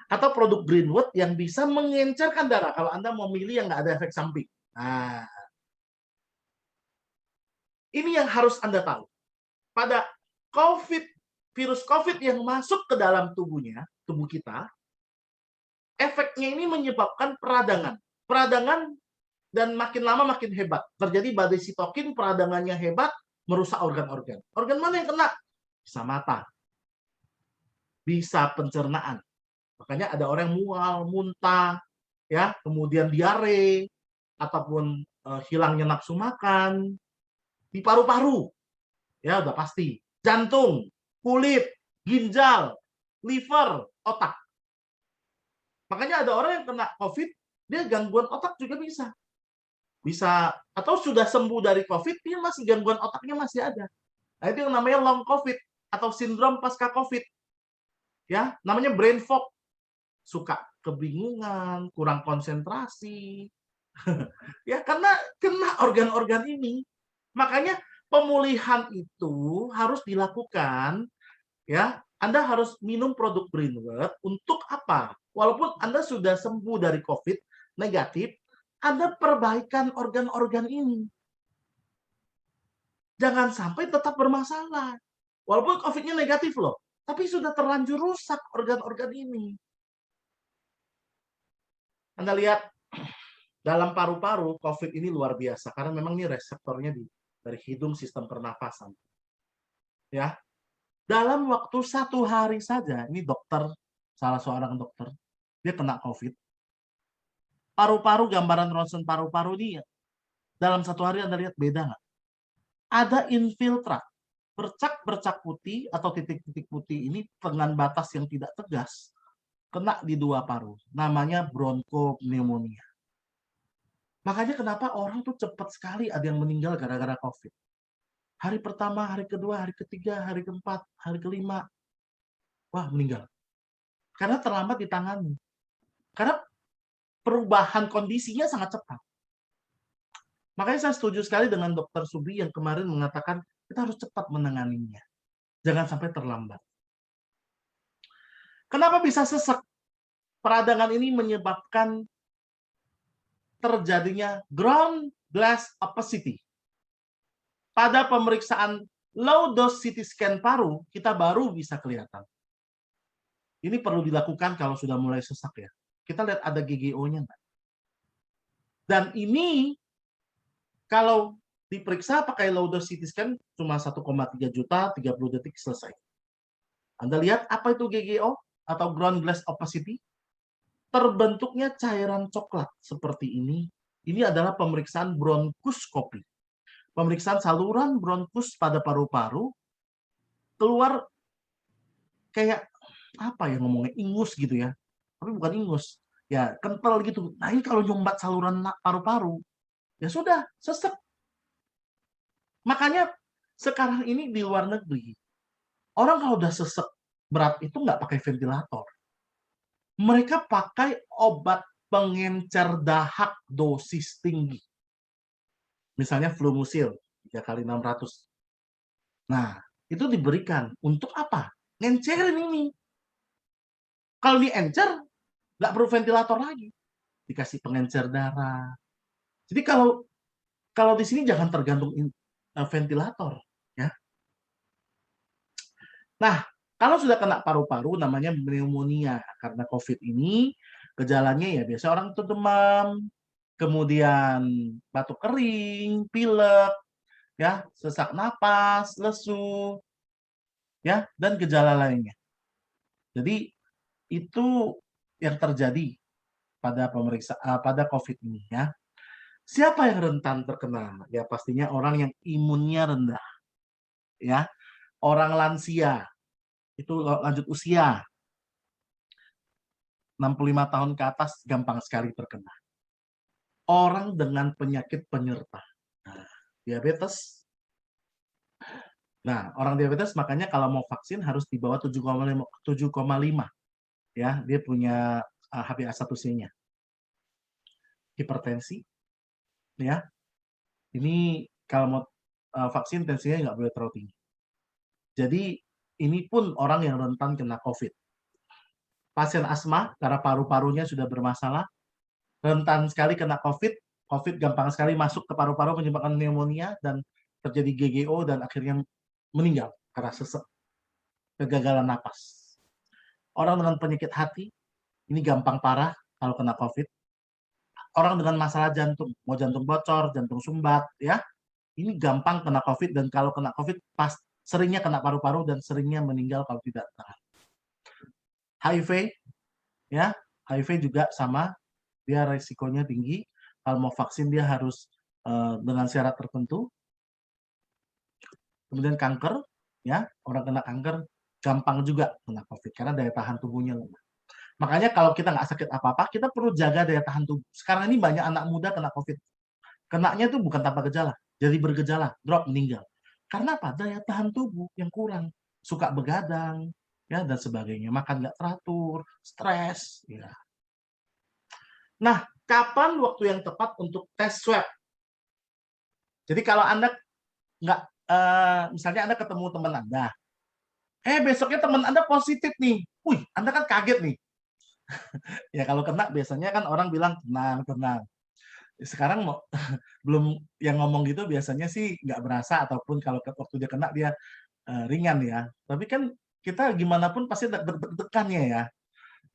Atau produk Greenwood yang bisa mengencerkan darah kalau Anda mau milih yang nggak ada efek samping. Nah, ini yang harus Anda tahu. Pada virus COVID yang masuk ke dalam tubuh kita, efeknya ini menyebabkan peradangan. Peradangan dan makin lama makin hebat. Terjadi badai sitokin, peradangannya hebat, merusak organ-organ. Organ mana yang kena? Bisa mata, bisa pencernaan. Makanya ada orang mual, muntah, ya, kemudian diare, ataupun hilangnya nafsu makan, di paru-paru, ya udah pasti. Jantung, kulit, ginjal, liver, otak. Makanya ada orang yang kena COVID, dia gangguan otak juga bisa. Bisa, atau sudah sembuh dari COVID, dia masih gangguan otaknya masih ada. Nah, itu yang namanya long COVID atau sindrom pasca COVID. Ya, namanya brain fog. Suka kebingungan, kurang konsentrasi. Ya, karena kena organ-organ ini. Makanya pemulihan itu harus dilakukan, ya. Anda harus minum produk Greenwood untuk apa? Walaupun Anda sudah sembuh dari COVID negatif, Anda perbaikan organ-organ ini. Jangan sampai tetap bermasalah. Walaupun COVID-nya negatif loh, tapi sudah terlanjur rusak organ-organ ini. Anda lihat dalam paru-paru, COVID ini luar biasa karena memang ini reseptornya dari hidung, sistem pernafasan. Ya, dalam waktu 1 hari saja, ini dokter, salah seorang dokter, dia kena COVID. Paru-paru, gambaran ronsen paru-paru ini dalam 1 hari Anda lihat beda nggak? Ada infiltrat, bercak-bercak putih atau titik-titik putih ini dengan batas yang tidak tegas, kena di 2 paru, namanya bronkopneumonia. Makanya kenapa orang tuh cepat sekali ada yang meninggal gara-gara COVID. Hari pertama, hari kedua, hari ketiga, hari keempat, hari kelima, wah meninggal. Karena terlambat ditangani. Karena perubahan kondisinya sangat cepat. Makanya saya setuju sekali dengan Dr. Subri yang kemarin mengatakan kita harus cepat menanganinya. Jangan sampai terlambat. Kenapa bisa sesek? Peradangan ini menyebabkan terjadinya ground glass opacity. Pada pemeriksaan low dose CT scan paru, kita baru bisa kelihatan. Ini perlu dilakukan kalau sudah mulai sesak ya. Kita lihat ada GGO-nya enggak. Dan ini kalau diperiksa pakai low dose CT scan cuma 1,3 juta, 30 detik selesai. Anda lihat apa itu GGO atau ground glass opacity? Terbentuknya cairan coklat seperti ini. Ini adalah pemeriksaan bronkoskopi. Pemeriksaan saluran bronkus pada paru-paru, keluar kayak apa ya ngomongnya, ingus gitu ya. Tapi bukan ingus, ya kental gitu. Nah ini kalau nyumbat saluran paru-paru, ya sudah, sesek. Makanya sekarang ini di luar negeri, orang kalau udah sesek berat itu nggak pakai ventilator. Mereka pakai obat pengencer dahak dosis tinggi. Misalnya Flumucil 3 kali 600. Nah, itu diberikan untuk apa? Ngencerin ini. Kalau diencer, nggak perlu ventilator lagi. Dikasih pengencer darah. Jadi kalau di sini jangan tergantung ventilator, ya. Nah, kalau sudah kena paru-paru namanya pneumonia karena COVID ini, gejalanya ya biasa orang itu demam, kemudian batuk kering, pilek, ya, sesak napas, lesu, ya, dan gejala lainnya. Jadi itu yang terjadi pada COVID ini ya. Siapa yang rentan terkena? Ya pastinya orang yang imunnya rendah. Ya. Orang lansia. Itu lanjut usia. 65 tahun ke atas gampang sekali terkena. Orang dengan penyakit penyerta. Nah, diabetes. Nah, orang diabetes makanya kalau mau vaksin harus di bawah 7,5. Ya, dia punya HbA1c-nya. Hipertensi. Ya. Ini kalau mau vaksin tensinya nggak boleh terlalu tinggi. Jadi ini pun orang yang rentan kena COVID. Pasien asma karena paru-parunya sudah bermasalah, rentan sekali kena COVID. COVID gampang sekali masuk ke paru-paru menyebabkan pneumonia dan terjadi GGO dan akhirnya meninggal karena sesek, kegagalan napas. Orang dengan penyakit hati ini gampang parah kalau kena COVID. Orang dengan masalah jantung, mau jantung bocor, jantung sumbat, ya, ini gampang kena COVID dan kalau kena COVID seringnya kena paru-paru dan seringnya meninggal kalau tidak tahan. HIV, ya, HIV juga sama, dia resikonya tinggi. Kalau mau vaksin dia harus dengan syarat tertentu. Kemudian kanker, ya, orang kena kanker gampang juga kena COVID karena daya tahan tubuhnya lemah. Makanya kalau kita nggak sakit apa-apa, kita perlu jaga daya tahan tubuh. Sekarang ini banyak anak muda kena COVID. Kenanya itu bukan tanpa gejala, jadi bergejala, drop, meninggal. Karena apa? Daya tahan tubuh yang kurang, suka begadang, ya, dan sebagainya. Makan nggak teratur, stres, ya. Nah, kapan waktu yang tepat untuk tes swab? Jadi kalau Anda nggak, misalnya Anda ketemu teman Anda, besoknya teman Anda positif nih, wih, Anda kan kaget nih. Ya kalau kena biasanya kan orang bilang tenang, tenang. Sekarang belum yang ngomong gitu biasanya sih nggak berasa ataupun kalau waktu dia kena dia ringan ya. Tapi kan kita gimana pun pasti deg-degannya ya.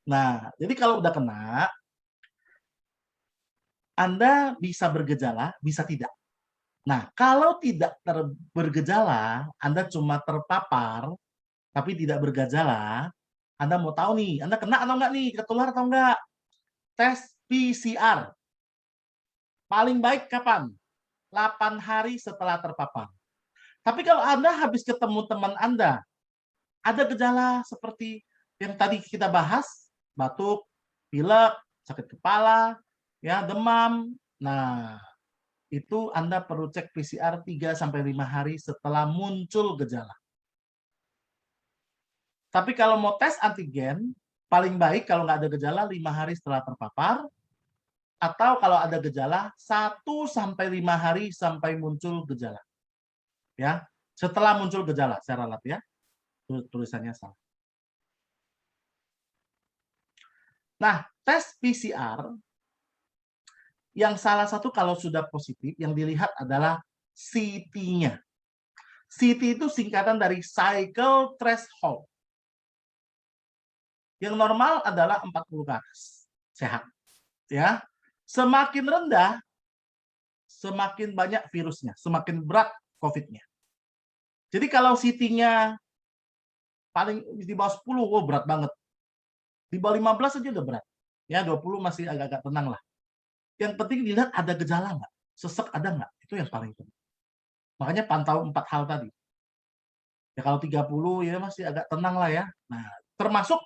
Nah, jadi kalau udah kena, Anda bisa bergejala, bisa tidak. Nah, kalau tidak bergejala, Anda cuma terpapar, tapi tidak bergejala, Anda mau tahu nih, Anda kena atau enggak nih, ketular atau enggak? Tes PCR. Paling baik kapan? 8 hari setelah terpapar. Tapi kalau Anda habis ketemu teman Anda, ada gejala seperti yang tadi kita bahas, batuk, pilek, sakit kepala, ya, demam. Nah, itu Anda perlu cek PCR 3-5 hari setelah muncul gejala. Tapi kalau mau tes antigen, paling baik kalau nggak ada gejala 5 hari setelah terpapar, atau kalau ada gejala 1-5 hari sampai muncul gejala. Ya, setelah muncul gejala, saya ralat ya. Tulisannya salah. Nah, tes PCR yang salah satu kalau sudah positif, yang dilihat adalah CT-nya. CT itu singkatan dari cycle threshold. Yang normal adalah 40 ke atas. Sehat. Ya. Semakin rendah, semakin banyak virusnya, semakin berat COVID-nya. Jadi kalau CT-nya paling di bawah 10, oh berat banget. Di bawah 15 aja udah berat. Ya, 20 masih agak-agak tenang lah. Yang penting dilihat ada gejala nggak, sesek ada nggak, itu yang paling penting. Makanya pantau 4 hal tadi. Ya kalau 30 ya masih agak tenang lah ya. Nah, termasuk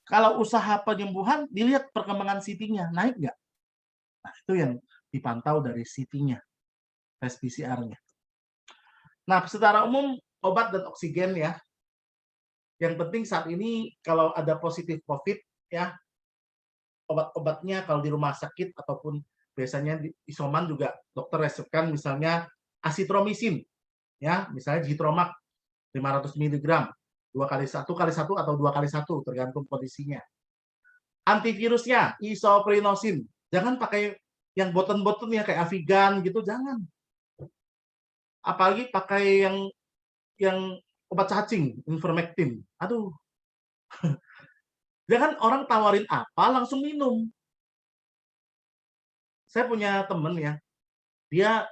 kalau usaha penyembuhan dilihat perkembangan CT-nya naik nggak. Nah, itu yang dipantau dari CT-nya, tes PCR-nya. Nah, secara umum obat dan oksigen ya. Yang penting saat ini kalau ada positif COVID ya, obat-obatnya kalau di rumah sakit ataupun biasanya di isoman juga dokter resepkan misalnya asitromisin ya, misalnya Zitromax 500 mg 2x1 atau 2x1 tergantung kondisinya. Antivirusnya isoprinosin, jangan pakai yang boten-boten ya kayak Avigan gitu, jangan. Apalagi pakai yang obat cacing, ivermectin. Aduh. Jangan orang tawarin apa langsung minum. Saya punya temen ya, dia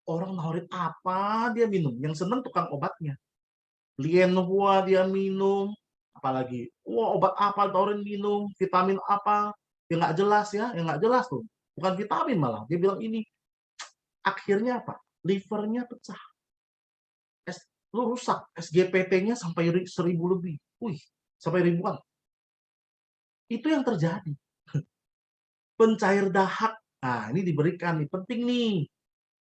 orang nawarin apa dia minum. Yang seneng tukang obatnya. Lienhua dia minum, apalagi, wah obat apa tawarin minum, vitamin apa, yang nggak jelas ya, yang nggak jelas tuh. Bukan vitamin malah, dia bilang ini. Akhirnya apa? Livernya pecah. Lu rusak, SGPT-nya sampai 1000 lebih. Wih, sampai ribuan. Itu yang terjadi. Pencair dahak. Nah, ini diberikan nih, penting nih.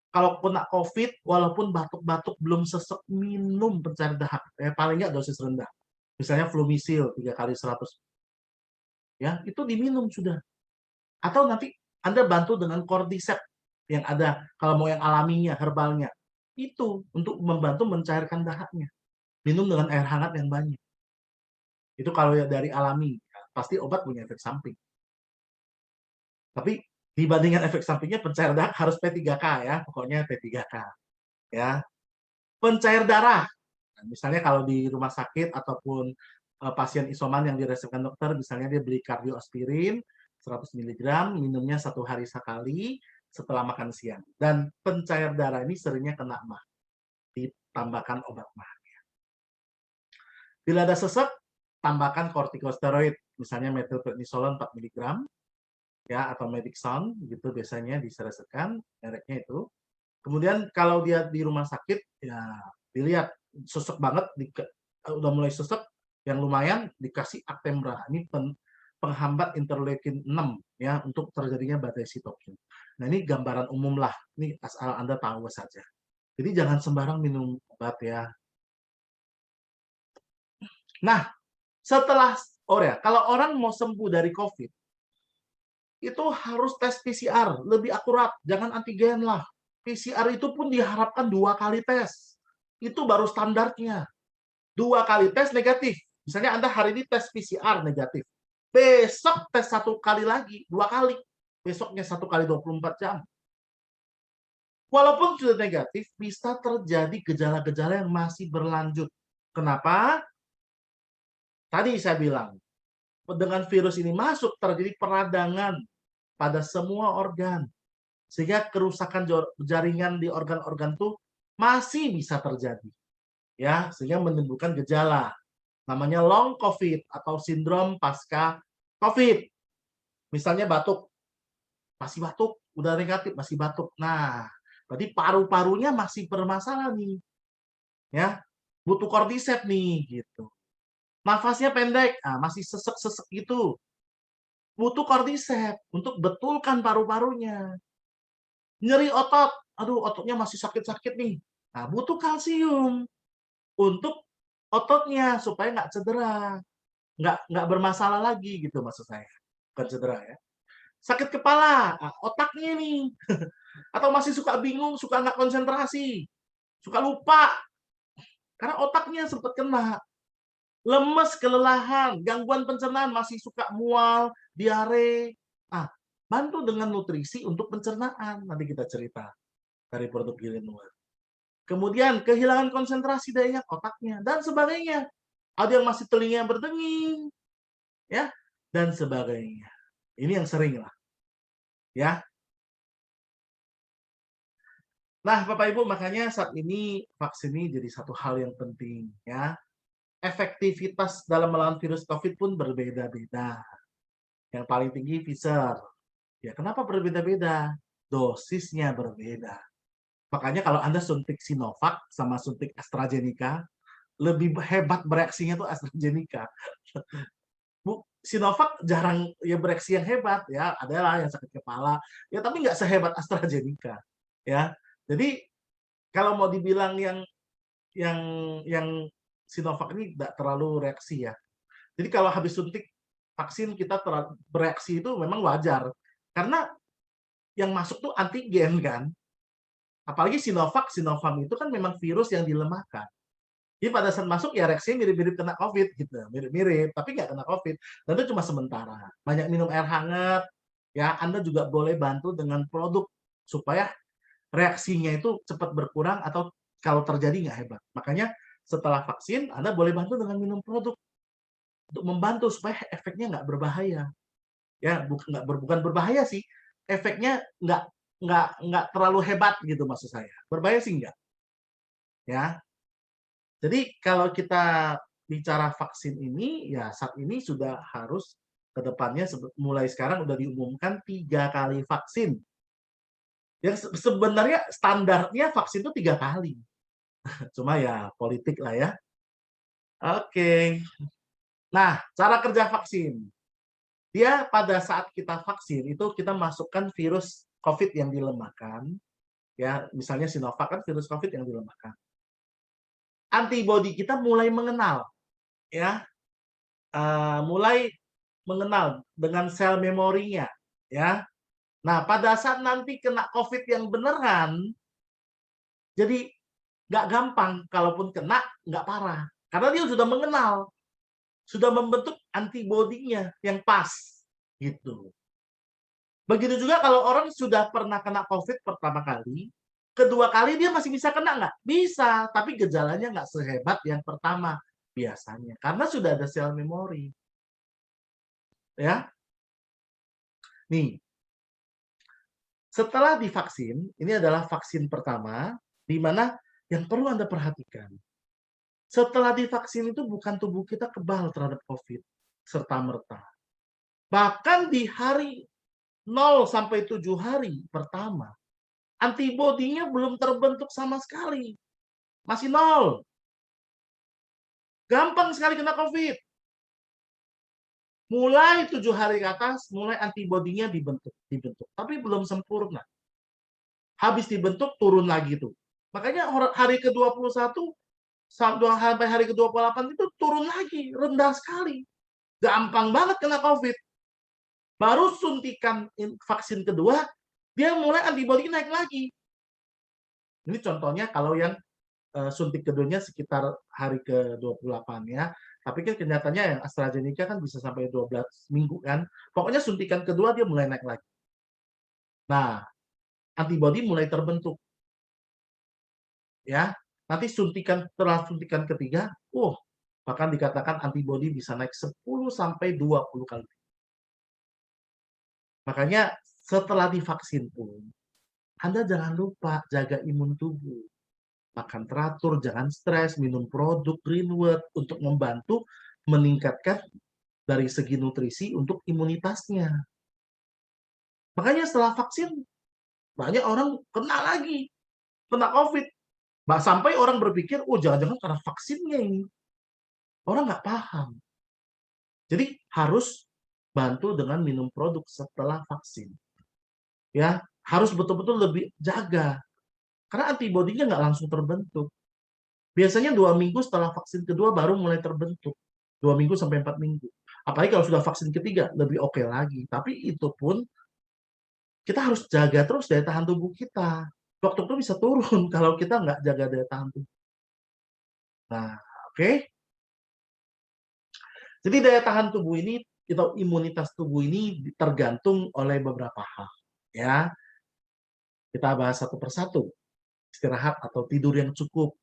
Kalau kena COVID, walaupun batuk-batuk belum sesek, minum pencair dahak. Paling nggak dosis rendah. Misalnya Flumisil 3x100. Ya, itu diminum sudah. Atau nanti Anda bantu dengan Cordyceps yang ada, kalau mau yang alaminya, herbalnya. itu untuk membantu mencairkan dahaknya. Minum dengan air hangat yang banyak. Itu kalau ya dari alami, pasti obat punya efek samping. Tapi dibandingkan efek sampingnya, pencair dahak harus P3K ya, pokoknya P3K. Ya. Pencair darah. Nah, misalnya kalau di rumah sakit ataupun pasien isoman yang diresepkan dokter, misalnya dia beli kardioaspirin 100 mg, minumnya 1 hari sekali setelah makan siang. Dan pencair darah ini seringnya kena mah, ditambahkan obat mah. Bila ada sesek, tambahkan kortikosteroid, misalnya metilprednisolon 4 mg, ya, atau Medixon, gitu biasanya diseresepkan, mereknya itu. Kemudian kalau dia di rumah sakit, ya dilihat sesek banget, udah mulai sesek, yang lumayan dikasih Actemra. Ini penghambat interleukin 6 ya untuk terjadinya badai sitokin. Nah, ini gambaran umum lah. Ini asal Anda tahu saja. Jadi jangan sembarang minum obat ya. Nah, setelah kalau orang mau sembuh dari COVID, itu harus tes PCR, lebih akurat, jangan antigen lah. PCR itu pun diharapkan 2 kali tes. Itu baru standarnya. 2 kali tes negatif. Misalnya Anda hari ini tes PCR negatif. Besok tes 1 kali lagi, 2 kali. Besoknya 1 kali 24 jam. Walaupun sudah negatif, bisa terjadi gejala-gejala yang masih berlanjut. Kenapa? Tadi saya bilang, dengan virus ini masuk, terjadi peradangan pada semua organ. Sehingga kerusakan jaringan di organ-organ itu masih bisa terjadi. Ya, sehingga menimbulkan gejala. Namanya long COVID atau sindrom pasca COVID. Misalnya batuk. Masih batuk, udah negatif, masih batuk. Nah, berarti paru-parunya masih bermasalah nih. Ya, butuh cordyceps nih gitu. Nafasnya pendek, masih sesek-sesek gitu. Butuh cordyceps untuk betulkan paru-parunya. Nyeri otot, aduh ototnya masih sakit-sakit nih. Nah, butuh kalsium untuk ototnya supaya nggak cedera, nggak bermasalah lagi gitu maksud saya, bukan cedera ya. Sakit kepala, otaknya nih, atau masih suka bingung, suka nggak konsentrasi, suka lupa, karena otaknya sempat kena. Lemes, kelelahan, gangguan pencernaan, masih suka mual, diare. Bantu dengan nutrisi untuk pencernaan. Nanti kita cerita dari produk gizi luar. Kemudian kehilangan konsentrasi daya ingat otaknya dan sebagainya. Ada yang masih telinga berdenging, ya, dan sebagainya. Ini yang sering lah, ya. Nah, Bapak Ibu, makanya saat ini vaksin ini jadi satu hal yang penting, ya. Efektivitas dalam melawan virus COVID pun berbeda-beda. Yang paling tinggi Pfizer. Ya, kenapa berbeda-beda? Dosisnya berbeda. Makanya kalau Anda suntik Sinovac sama suntik AstraZeneca, lebih hebat bereaksinya tuh AstraZeneca. Sinovac jarang ya bereaksi yang hebat ya, adalah yang sakit kepala, ya tapi nggak sehebat AstraZeneca, ya. Jadi kalau mau dibilang yang Sinovac ini tidak terlalu reaksi ya. Jadi kalau habis suntik vaksin kita bereaksi itu memang wajar, karena yang masuk tuh antigen kan. Apalagi Sinovac, Sinovac itu kan memang virus yang dilemahkan. Jadi pada saat masuk ya reaksinya mirip-mirip kena COVID gitu, mirip-mirip, tapi nggak kena COVID. Dan itu cuma sementara. Banyak minum air hangat, ya. Anda juga boleh bantu dengan produk supaya reaksinya itu cepat berkurang atau kalau terjadi nggak hebat. Makanya setelah vaksin, Anda boleh bantu dengan minum produk untuk membantu supaya efeknya nggak berbahaya. Ya, bukan berbahaya sih, efeknya nggak terlalu hebat gitu maksud saya. Berbahaya sih enggak. Ya. Jadi kalau kita bicara vaksin ini, ya saat ini sudah harus ke depannya mulai sekarang udah diumumkan 3 kali vaksin. Yang sebenarnya standarnya vaksin itu 3 kali. Cuma ya politik lah ya. Oke. Nah, cara kerja vaksin. Dia pada saat kita vaksin itu kita masukkan virus COVID yang dilemahkan, ya misalnya Sinovac kan virus COVID yang dilemahkan. Antibodi kita mulai mengenal, ya, mulai mengenal dengan sel memorinya, ya. Nah pada saat nanti kena COVID yang beneran, jadi nggak gampang, kalaupun kena nggak parah. Karena dia sudah mengenal, sudah membentuk antibodinya yang pas, gitu. Begitu juga kalau orang sudah pernah kena COVID pertama kali, kedua kali dia masih bisa kena nggak? Bisa, tapi gejalanya nggak sehebat yang pertama biasanya, karena sudah ada sel memori. Ya, nih, setelah divaksin, ini adalah vaksin pertama, di mana yang perlu Anda perhatikan. Setelah divaksin itu bukan tubuh kita kebal terhadap COVID serta-merta. Bahkan di hari 0 sampai 7 hari pertama, antibodinya belum terbentuk sama sekali. Masih 0. Gampang sekali kena COVID. Mulai 7 hari ke atas, mulai antibodinya dibentuk. Tapi belum sempurna. Habis dibentuk, turun lagi tuh. Makanya hari ke-21 sampai hari ke-28 itu turun lagi, rendah sekali. Gampang banget kena COVID. Baru suntikan vaksin kedua, dia mulai antibodi naik lagi. Ini contohnya kalau yang suntik keduanya sekitar hari ke-28 ya. Tapi kan kenyataannya yang AstraZeneca kan bisa sampai 12 minggu kan. Pokoknya suntikan kedua dia mulai naik lagi. Nah, antibodi mulai terbentuk. Ya, nanti setelah suntikan ketiga, bahkan dikatakan antibodi bisa naik 10 sampai 20 kali. Makanya setelah divaksin pun, Anda jangan lupa jaga imun tubuh. Makan teratur, jangan stres, minum produk Greenwood untuk membantu meningkatkan dari segi nutrisi untuk imunitasnya. Makanya setelah vaksin, banyak orang kena lagi, kena COVID. Sampai orang berpikir, jangan-jangan karena vaksinnya ini. Orang nggak paham. Jadi harus bantu dengan minum produk setelah vaksin. Ya, harus betul-betul lebih jaga. Karena antibodinya nggak langsung terbentuk. Biasanya 2 minggu setelah vaksin kedua baru mulai terbentuk. 2 minggu sampai 4 minggu. Apalagi kalau sudah vaksin ketiga, lebih oke lagi. Tapi itu pun kita harus jaga terus daya tahan tubuh kita. Waktu itu bisa turun kalau kita nggak jaga daya tahan tubuh. Nah, oke. Jadi daya tahan tubuh ini atau imunitas tubuh ini tergantung oleh beberapa hal. Ya, kita bahas satu persatu. Istirahat atau tidur yang cukup.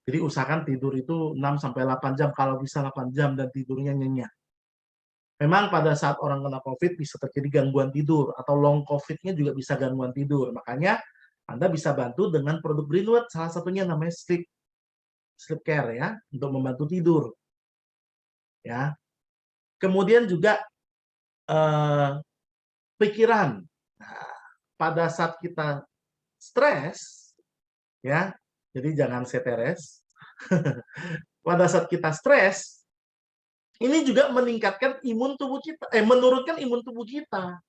Jadi usahakan tidur itu 6-8 jam, kalau bisa 8 jam dan tidurnya nyenyak. Memang pada saat orang kena COVID bisa terjadi gangguan tidur, atau long COVID-nya juga bisa gangguan tidur. Makanya Anda bisa bantu dengan produk Greenwood, salah satunya namanya Sleep Care ya, untuk membantu tidur. Ya. Kemudian juga pikiran. Nah, pada saat kita stres, ya, jadi jangan stres. Pada saat kita stres, ini juga meningkatkan imun tubuh kita, menurunkan imun tubuh kita.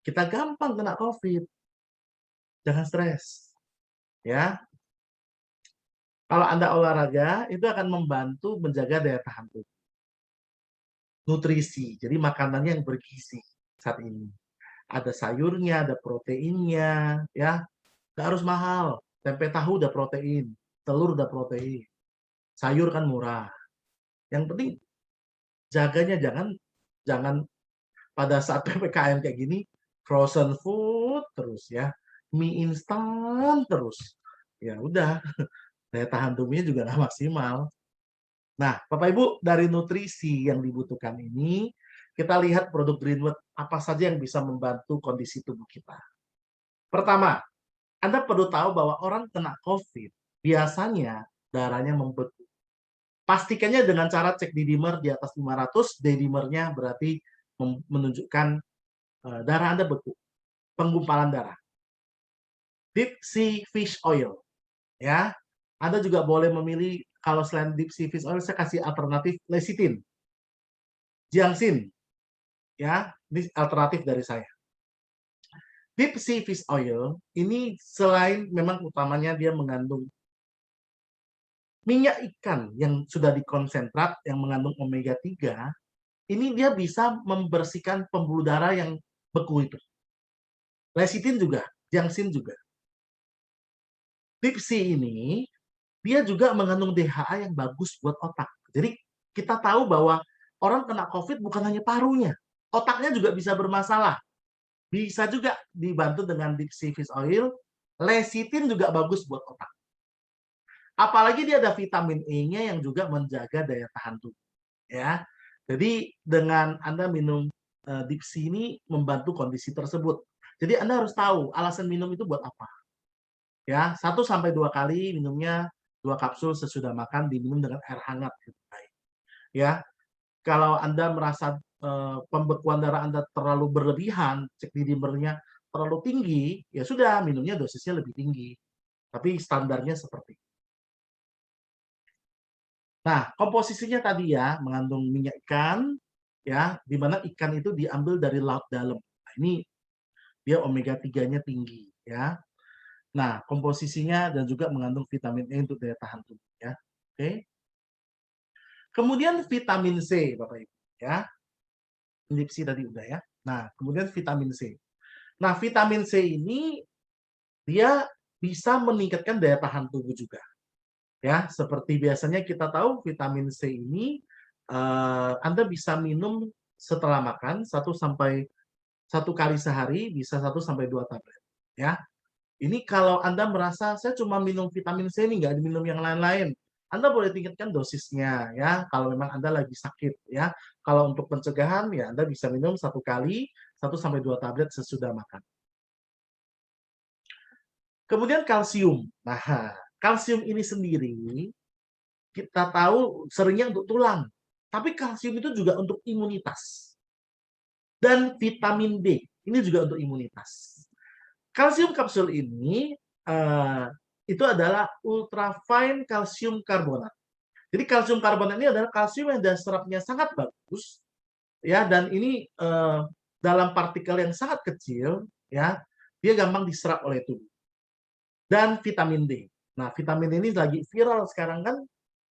Kita gampang kena COVID. Jangan stres. Ya. Kalau Anda olahraga, itu akan membantu menjaga daya tahan tubuh. Nutrisi, jadi makanannya yang bergizi saat ini. Ada sayurnya, ada proteinnya, ya. Nggak harus mahal. Tempe tahu udah protein, telur udah protein. Sayur kan murah. Yang penting jaganya jangan pada saat PPKM kayak gini frozen food terus ya. Mie instan terus. Ya udah, daya tahan tubuhnya juga nggak maksimal. Nah, Bapak Ibu, dari nutrisi yang dibutuhkan ini, kita lihat produk Greenwood apa saja yang bisa membantu kondisi tubuh kita. Pertama, Anda perlu tahu bahwa orang kena COVID biasanya darahnya membeku. Pastikannya dengan cara cek D-dimer di atas 500, D-dimernya berarti menunjukkan darah Anda beku, penggumpalan darah. Deep sea fish oil, ya. Anda juga boleh memilih, kalau selain deep sea fish oil, saya kasih alternatif lecithin, giangsin, ya. Ini alternatif dari saya. Deep sea fish oil ini selain memang utamanya dia mengandung minyak ikan yang sudah dikonsentrat yang mengandung omega 3, ini dia bisa membersihkan pembuluh darah yang beku itu. Lecithin juga, giangsin juga. Deep sea ini dia juga mengandung DHA yang bagus buat otak. Jadi kita tahu bahwa orang kena COVID bukan hanya parunya, otaknya juga bisa bermasalah. Bisa juga dibantu dengan deep sea fish oil, lecithin juga bagus buat otak. Apalagi dia ada vitamin E-nya yang juga menjaga daya tahan tubuh. Ya, jadi dengan Anda minum deep sea ini membantu kondisi tersebut. Jadi Anda harus tahu alasan minum itu buat apa. Ya, 1-2 kali minumnya 2 kapsul sesudah makan, diminum dengan air hangat lebih baik. Ya, kalau Anda merasa pembekuan darah Anda terlalu berlebihan, cek di dimernya terlalu tinggi, ya sudah minumnya dosisnya lebih tinggi. Tapi standarnya seperti itu. Nah, komposisinya tadi ya mengandung minyak ikan, ya, di mana ikan itu diambil dari laut dalam. Nah, ini dia omega 3-nya tinggi, ya. Nah, komposisinya dan juga mengandung vitamin E untuk daya tahan tubuh, ya. Oke. Kemudian vitamin C, Bapak Ibu, ya. Lipsi tadi udah ya. Nah, kemudian vitamin C. Nah, vitamin C ini dia bisa meningkatkan daya tahan tubuh juga. Ya, seperti biasanya kita tahu vitamin C ini Anda bisa minum setelah makan 1 kali sehari, bisa 1-2 tablet. Ya, ini kalau Anda merasa saya cuma minum vitamin C ini nggak diminum yang lain-lain, Anda boleh tingkatkan dosisnya ya. Kalau memang Anda lagi sakit ya. Kalau untuk pencegahan ya Anda bisa minum 1 kali 1-2 tablet sesudah makan. Kemudian kalsium. Nah, kalsium ini sendiri kita tahu seringnya untuk tulang, tapi kalsium itu juga untuk imunitas. Dan vitamin D ini juga untuk imunitas. Kalsium kapsul ini itu adalah ultrafine kalsium karbonat. Jadi kalsium karbonat ini adalah kalsium yang daya serapnya sangat bagus, ya, dan ini dalam partikel yang sangat kecil, ya, dia gampang diserap oleh tubuh. Dan vitamin D. Nah, vitamin D ini lagi viral sekarang kan.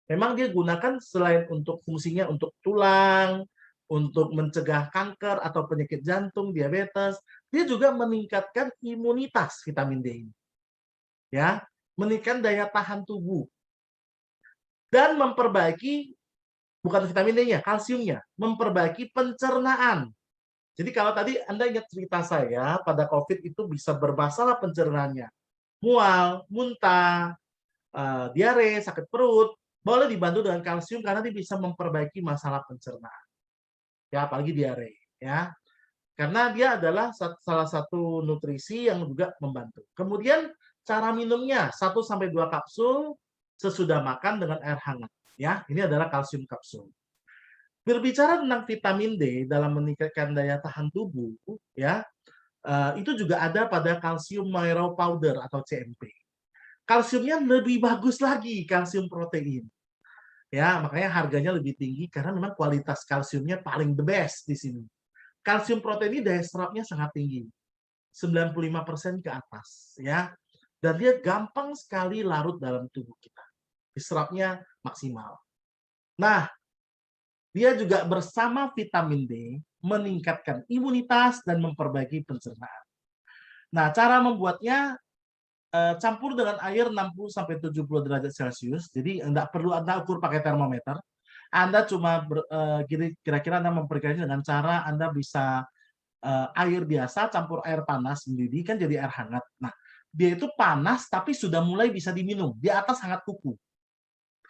Memang dia gunakan selain untuk fungsinya untuk tulang, untuk mencegah kanker atau penyakit jantung, diabetes, dia juga meningkatkan imunitas vitamin D ini. Ya, meningkatkan daya tahan tubuh. Dan memperbaiki bukan vitamin D-nya, kalsiumnya, memperbaiki pencernaan. Jadi kalau tadi Anda ingat cerita saya pada COVID itu bisa bermasalah pencernaannya. Mual, muntah, diare, sakit perut, boleh dibantu dengan kalsium karena dia bisa memperbaiki masalah pencernaan. Ya, apalagi diare, ya. Karena dia adalah salah satu nutrisi yang juga membantu. Kemudian cara minumnya 1-2 kapsul sesudah makan dengan air hangat, ya. Ini adalah kalsium kapsul. Berbicara tentang vitamin D dalam meningkatkan daya tahan tubuh, ya, itu juga ada pada kalsium marrow powder atau CMP. Kalsiumnya lebih bagus lagi, kalsium protein. Ya, makanya harganya lebih tinggi karena memang kualitas kalsiumnya paling the best di sini. Kalsium protein ini daya serapnya sangat tinggi. 95% ke atas, ya. Dan dia gampang sekali larut dalam tubuh kita. Diserapnya maksimal. Nah, dia juga bersama vitamin D meningkatkan imunitas dan memperbaiki pencernaan. Nah, cara membuatnya campur dengan air 60-70 derajat Celcius. Jadi enggak perlu Anda ukur pakai termometer. Anda cuma kira-kira Anda memperkirakan dengan cara Anda bisa air biasa campur air panas mendidih kan jadi air hangat. Nah, dia itu panas tapi sudah mulai bisa diminum. Di atas sangat kuku.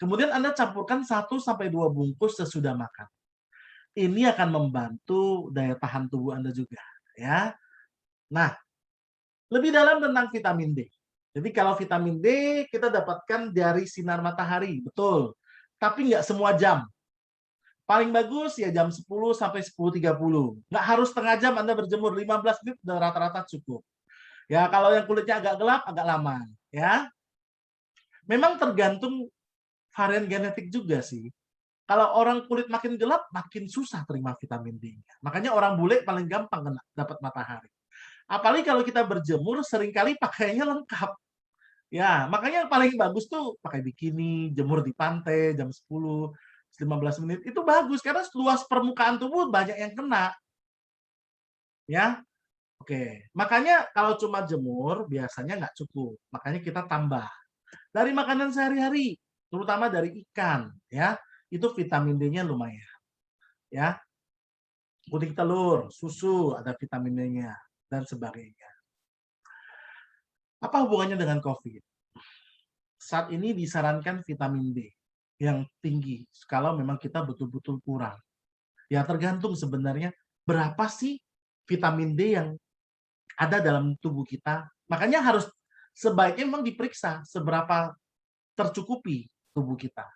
Kemudian Anda campurkan 1-2 bungkus sesudah makan. Ini akan membantu daya tahan tubuh Anda juga, ya. Nah, lebih dalam tentang vitamin D. Jadi kalau vitamin D kita dapatkan dari sinar matahari, betul. Tapi nggak semua jam. Paling bagus ya jam 10 sampai 10.30. Nggak harus setengah jam Anda berjemur, 15 menit udah rata-rata cukup. Ya, kalau yang kulitnya agak gelap, agak lama. Ya, memang tergantung varian genetik juga sih. Kalau orang kulit makin gelap, makin susah terima vitamin D-nya. Makanya orang bule paling gampang dapat matahari. Apalagi kalau kita berjemur, seringkali pakaiannya lengkap. Ya, makanya yang paling bagus tuh pakai bikini, jemur di pantai jam 10, 15 menit. Itu bagus, karena luas permukaan tubuh banyak yang kena. Ya, oke. Makanya kalau cuma jemur, biasanya nggak cukup. Makanya kita tambah. Dari makanan sehari-hari, terutama dari ikan, ya, itu vitamin D-nya lumayan, ya. Kuning telur, susu, ada vitamin D-nya, dan sebagainya. Apa hubungannya dengan COVID? Saat ini disarankan vitamin D yang tinggi, kalau memang kita betul-betul kurang. Ya tergantung sebenarnya berapa sih vitamin D yang ada dalam tubuh kita. Makanya harus sebaiknya memang diperiksa seberapa tercukupi tubuh kita.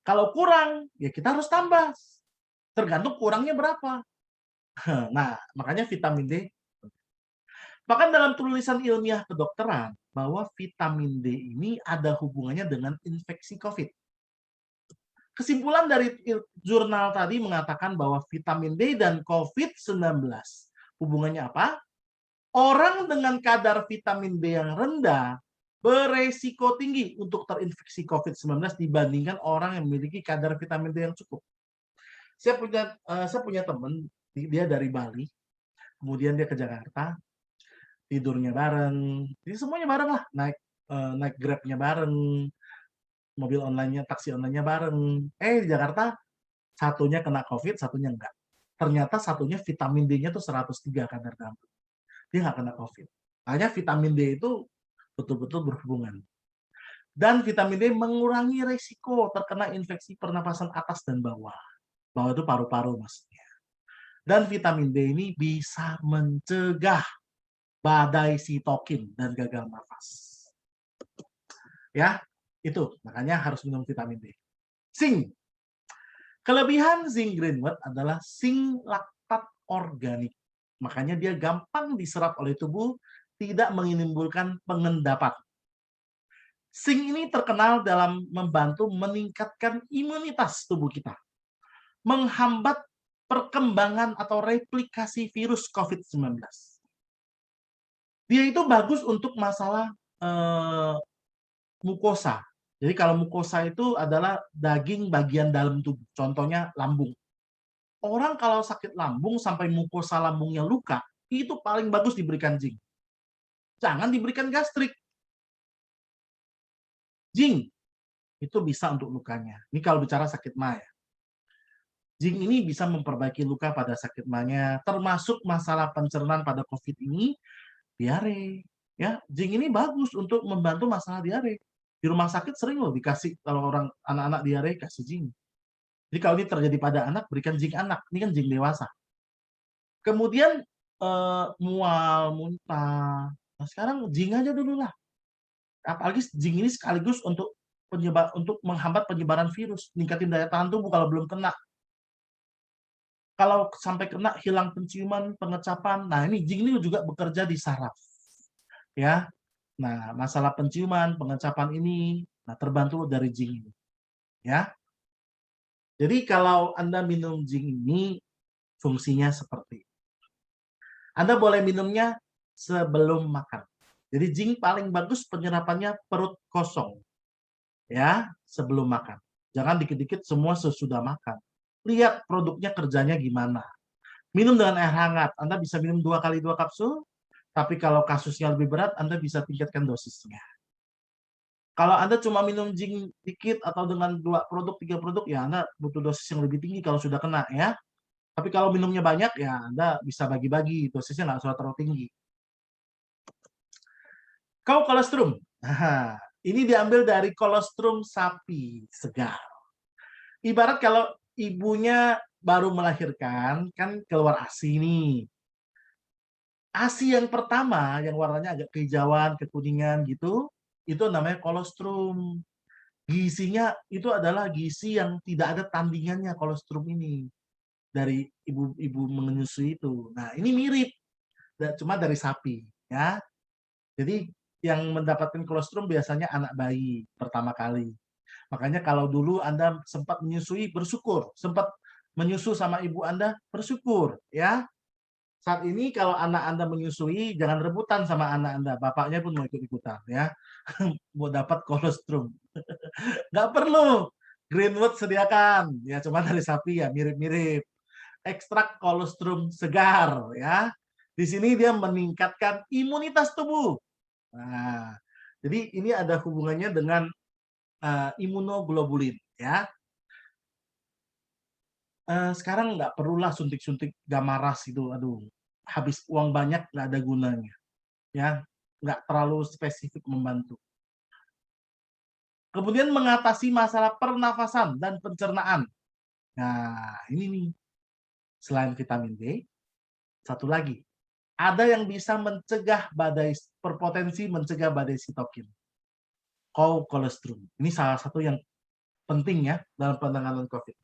Kalau kurang, ya kita harus tambah. Tergantung kurangnya berapa. Nah, makanya vitamin D. Bahkan dalam tulisan ilmiah kedokteran, bahwa vitamin D ini ada hubungannya dengan infeksi COVID. Kesimpulan dari jurnal tadi mengatakan bahwa vitamin D dan COVID-19 hubungannya apa? Orang dengan kadar vitamin D yang rendah beresiko tinggi untuk terinfeksi COVID-19 dibandingkan orang yang memiliki kadar vitamin D yang cukup. Saya punya teman, dia dari Bali, kemudian dia ke Jakarta, tidurnya bareng, jadi semuanya bareng lah, naik Grab-nya bareng, mobil online-nya, taksi online-nya bareng. Di Jakarta satunya kena COVID, satunya enggak. Ternyata satunya vitamin D-nya tuh 103 kadar dalam tubuh. Dia nggak kena COVID. Hanya vitamin D itu betul-betul berhubungan. Dan vitamin D mengurangi resiko terkena infeksi pernapasan atas dan bawah. Bawah itu paru-paru maksudnya. Dan vitamin D ini bisa mencegah badai sitokin dan gagal nafas. Ya, itu makanya harus minum vitamin D. Zinc. Kelebihan zinc greenwood adalah zinc laktat organik. Makanya dia gampang diserap oleh tubuh, tidak menimbulkan pengendapan. Zinc ini terkenal dalam membantu meningkatkan imunitas tubuh kita, menghambat perkembangan atau replikasi virus COVID-19. Dia itu bagus untuk masalah mukosa. Jadi kalau mukosa itu adalah daging bagian dalam tubuh, contohnya lambung. Orang kalau sakit lambung sampai mukosa lambungnya luka, itu paling bagus diberikan zinc. Jangan diberikan gastrik. Zinc itu bisa untuk lukanya. Ini kalau bicara sakit ma ya. Zinc ini bisa memperbaiki luka pada sakit ma-nya, termasuk masalah pencernaan pada COVID ini, diare. Ya, zinc ini bagus untuk membantu masalah diare. Di rumah sakit sering loh dikasih, kalau orang anak-anak diare kasih zinc. Jadi kalau ini terjadi pada anak, berikan zinc anak. Ini kan zinc dewasa. Kemudian mual, muntah. Nah, sekarang zinc aja dulu lah. Apalagi zinc ini sekaligus untuk menghambat penyebaran virus, ningkatin daya tahan tubuh kalau belum kena. Kalau sampai kena, hilang penciuman, pengecapan. Nah, ini zinc ini juga bekerja di saraf. Ya. Nah, masalah penciuman, pengecapan ini terbantu dari zinc ini. Ya. Jadi kalau Anda minum zinc ini fungsinya seperti ini. Anda boleh minumnya sebelum makan. Jadi zinc paling bagus penyerapannya perut kosong. Ya, sebelum makan. Jangan dikit-dikit semua sesudah makan. Lihat produknya kerjanya gimana. Minum dengan air hangat. Anda bisa minum 2 kali 2 kapsul. Tapi kalau kasusnya lebih berat, Anda bisa tingkatkan dosisnya. Kalau Anda cuma minum zinc dikit atau dengan 2 produk, 3 produk, ya Anda butuh dosis yang lebih tinggi kalau sudah kena ya. Tapi kalau minumnya banyak, ya Anda bisa bagi-bagi, dosisnya nggak usah terlalu tinggi. Kolostrum. Nah, ini diambil dari kolostrum sapi segar. Ibarat kalau ibunya baru melahirkan, kan keluar ASI nih. ASI yang pertama, yang warnanya agak kehijauan, kekuningan gitu, itu namanya kolostrum. Gizinya itu adalah gizi yang tidak ada tandingannya kolostrum ini. Dari ibu menyusui itu. Nah, ini mirip, cuma dari sapi. Ya. Jadi yang mendapatkan kolostrum biasanya anak bayi pertama kali. Makanya kalau dulu Anda sempat menyusui, bersyukur. Sempat menyusu sama ibu Anda, bersyukur. Ya. Saat ini kalau anak Anda menyusui, jangan rebutan sama anak Anda. Bapaknya pun mau ikut-ikutan. Ya. Mau dapat kolostrum. Nggak perlu. Greenwood sediakan. Ya, cuma dari sapi ya, mirip-mirip. Ekstrak kolostrum segar. Ya. Di sini dia meningkatkan imunitas tubuh. Nah, Jadi ini ada hubungannya dengan imunoglobulin, ya. Sekarang nggak perlulah suntik-suntik gamma ras itu, aduh, habis uang banyak nggak ada gunanya, ya, nggak terlalu spesifik membantu. Kemudian mengatasi masalah pernafasan dan pencernaan. Nah, ini nih, selain vitamin D, satu lagi, ada yang bisa mencegah berpotensi mencegah badai sitokin, kolesterol. Ini salah satu yang penting ya dalam penanganan COVID.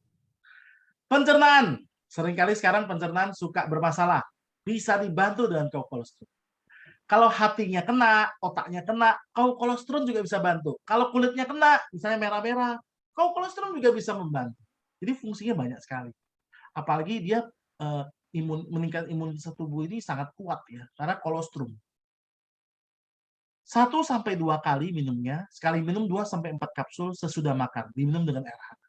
Pencernaan, seringkali sekarang pencernaan suka bermasalah, bisa dibantu dengan kolesterol. Kalau hatinya kena, otaknya kena, kolesterol juga bisa bantu. Kalau kulitnya kena, misalnya merah-merah, kolesterol juga bisa membantu. Jadi fungsinya banyak sekali. Apalagi dia meningkat imunitas tubuh ini sangat kuat ya, karena kolostrum. 1-2 kali minumnya, sekali minum 2-4 kapsul sesudah makan, diminum dengan air hangat.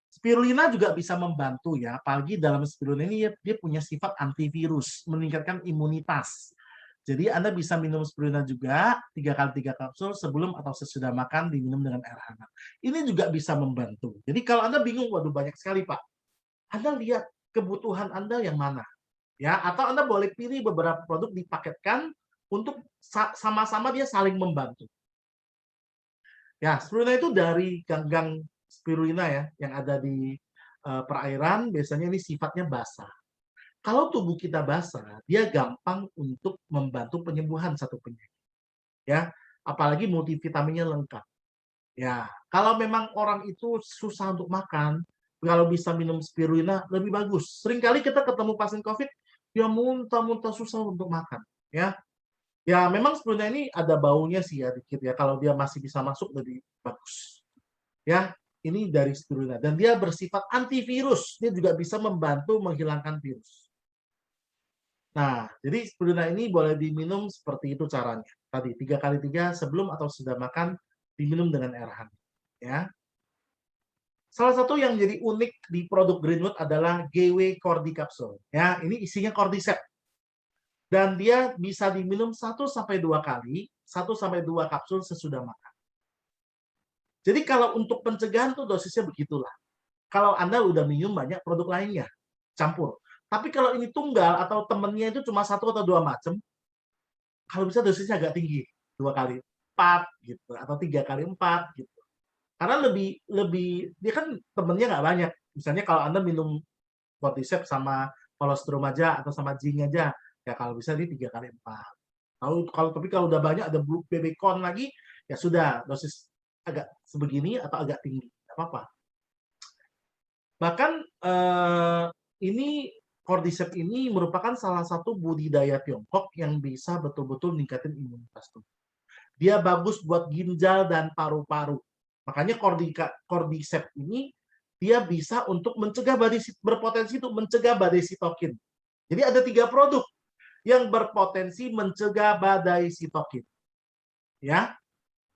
Spirulina juga bisa membantu ya, apalagi dalam spirulina ini dia punya sifat antivirus, meningkatkan imunitas. Jadi Anda bisa minum spirulina juga 3 kali 3 kapsul sebelum atau sesudah makan, diminum dengan air hangat. Ini juga bisa membantu. Jadi kalau Anda bingung, waduh banyak sekali Pak, Anda lihat kebutuhan Anda yang mana. Ya, atau Anda boleh pilih beberapa produk dipaketkan untuk sama-sama dia saling membantu. Ya, spirulina itu dari ganggang spirulina ya, yang ada di perairan, biasanya ini sifatnya basah. Kalau tubuh kita basah, dia gampang untuk membantu penyembuhan satu penyakit. Ya, apalagi multivitaminnya lengkap. Ya, kalau memang orang itu susah untuk makan, kalau bisa minum spirulina lebih bagus. Seringkali kita ketemu pasien COVID, dia muntah-muntah susah untuk makan. Ya, ya memang spirulina ini ada baunya sih ya dikit ya. Kalau dia masih bisa masuk lebih bagus. Ya, ini dari spirulina dan dia bersifat antivirus. Dia juga bisa membantu menghilangkan virus. Nah, jadi spirulina ini boleh diminum seperti itu caranya. Tadi 3 kali 3 sebelum atau sudah makan diminum dengan air hangat. Ya. Salah satu yang jadi unik di produk Greenwood adalah GW Cordy Capsule. Ya, ini isinya cordyceps. Dan dia bisa diminum 1-2 kali, 1-2 kapsul sesudah makan. Jadi kalau untuk pencegahan tuh dosisnya begitulah. Kalau Anda udah minum banyak produk lainnya, campur. Tapi kalau ini tunggal atau temennya itu cuma 1 atau 2 macam, kalau bisa dosisnya agak tinggi, 2 kali 4 gitu atau 3 kali 4 gitu. Karena lebih dia kan temennya nggak banyak. Misalnya kalau Anda minum cordyceps sama colostrum aja atau sama zinc aja, ya kalau bisa di 3 kali 4. Tapi kalau udah banyak ada BB corn lagi, ya sudah dosis agak sebegini atau agak tinggi, nggak apa-apa. Bahkan ini cordyceps ini merupakan salah satu budidaya Tiongkok yang bisa betul-betul meningkatkan imunitas tubuh. Dia bagus buat ginjal dan paru-paru. Makanya cordyceps ini dia bisa untuk mencegah berpotensi untuk mencegah badai sitokin. Jadi ada 3 produk yang berpotensi mencegah badai sitokin. Ya.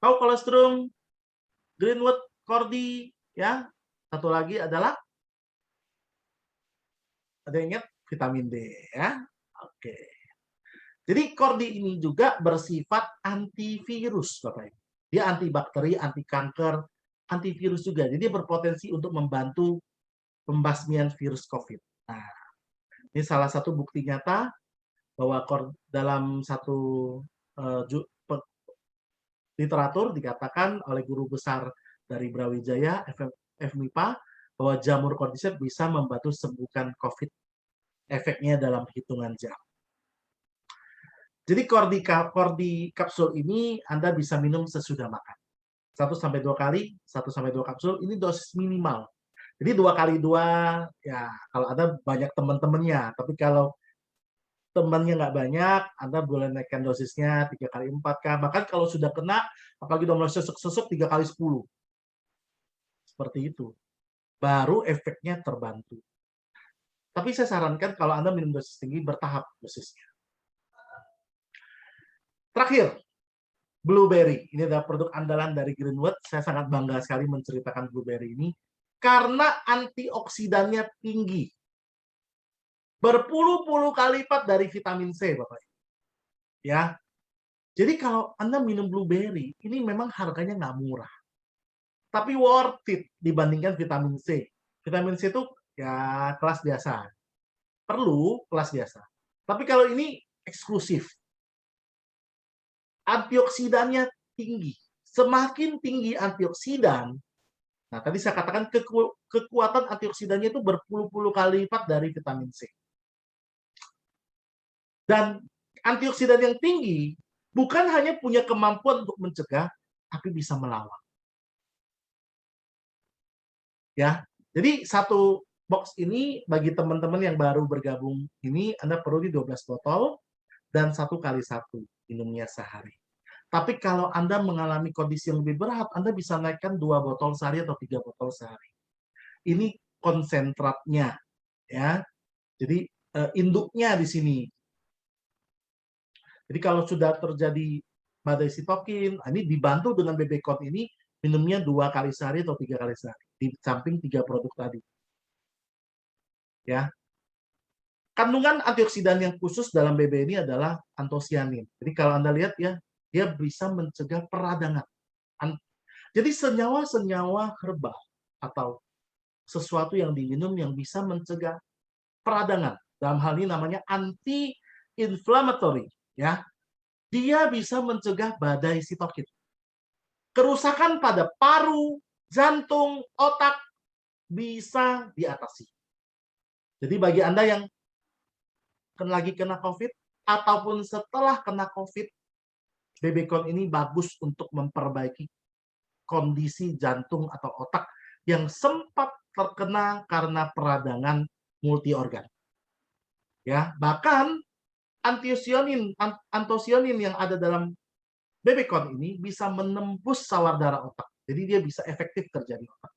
Tahu kolostrum, Greenwood, Cordy, ya. Satu lagi adalah ada yang ingat vitamin D, ya. Oke. Jadi Cordy ini juga bersifat antivirus, Bapak Ibu. Dia antibakteri, anti kanker, antivirus juga. Jadi dia berpotensi untuk membantu pembasmian virus COVID. Nah, ini salah satu bukti nyata bahwa dalam satu literatur dikatakan oleh guru besar dari Brawijaya, FMIPA, bahwa jamur cordyceps bisa membantu sembuhkan COVID. Efeknya dalam hitungan jam. Jadi Cordy kapsul ini Anda bisa minum sesudah makan. 1-2 kali, 1-2 kapsul, ini dosis minimal. Jadi 2 kali 2, ya kalau Anda banyak teman-temannya. Tapi kalau temannya nggak banyak, Anda boleh naikkan dosisnya 3 kali 4 kah. Bahkan kalau sudah kena, apalagi udah mulai sesek-sesek 3 kali 10. Seperti itu. Baru efeknya terbantu. Tapi saya sarankan kalau Anda minum dosis tinggi, bertahap dosisnya. Terakhir, blueberry. Ini adalah produk andalan dari Greenwood. Saya sangat bangga sekali menceritakan blueberry ini. Karena antioksidannya tinggi. Berpuluh-puluh kali lipat dari vitamin C, Bapak. Ya. Jadi kalau Anda minum blueberry, ini memang harganya nggak murah. Tapi worth it dibandingkan vitamin C. Vitamin C itu ya kelas biasa. Perlu kelas biasa. Tapi kalau ini eksklusif. Antioksidannya tinggi. Semakin tinggi antioksidan, nah tadi saya katakan kekuatan antioksidannya itu berpuluh-puluh kali lipat dari vitamin C. Dan antioksidan yang tinggi bukan hanya punya kemampuan untuk mencegah, tapi bisa melawan. Ya, jadi satu box ini bagi teman-teman yang baru bergabung ini Anda perlu di 12 botol dan 1 kali 1 minumnya sehari. Tapi kalau Anda mengalami kondisi yang lebih berat, Anda bisa naikkan 2 botol sehari atau 3 botol sehari. Ini konsentratnya, ya. Jadi induknya di sini. Jadi kalau sudah terjadi badai sitokin, ini dibantu dengan BB-Con ini minumnya 2 kali sehari atau 3 kali sehari di samping 3 produk tadi. Ya. Kandungan antioksidan yang khusus dalam BB ini adalah antosianin. Jadi kalau Anda lihat ya, dia bisa mencegah peradangan. Jadi senyawa-senyawa herbal atau sesuatu yang diminum yang bisa mencegah peradangan. Dalam hal ini namanya anti-inflammatory. Ya. Dia bisa mencegah badai sitokin. Kerusakan pada paru, jantung, otak bisa diatasi. Jadi bagi Anda yang lagi kena COVID ataupun setelah kena COVID, BB-Con ini bagus untuk memperbaiki kondisi jantung atau otak yang sempat terkena karena peradangan multi-organ. Ya, bahkan antosianin yang ada dalam BB-Con ini bisa menembus sawar darah otak. Jadi dia bisa efektif kerja di otak.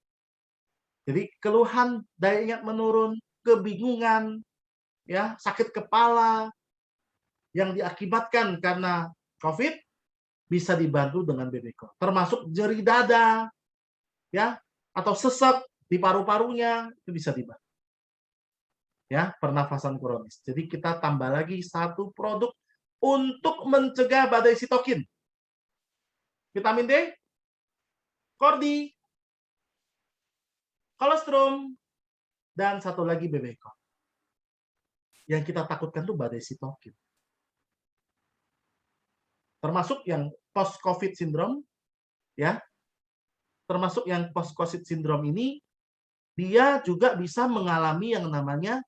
Jadi keluhan daya ingat menurun, kebingungan, ya, sakit kepala yang diakibatkan karena COVID bisa dibantu dengan BB-Con. Termasuk nyeri dada, ya, atau sesek di paru-parunya itu bisa dibantu. Ya, pernafasan kronis. Jadi kita tambah lagi 1 produk untuk mencegah badai sitokin. Vitamin D, Kordi, kolostrum, dan 1 lagi BB-Con. Yang kita takutkan tuh badai sitokin. Termasuk yang post-COVID syndrome, ya. Termasuk yang post-COVID syndrome ini, dia juga bisa mengalami yang namanya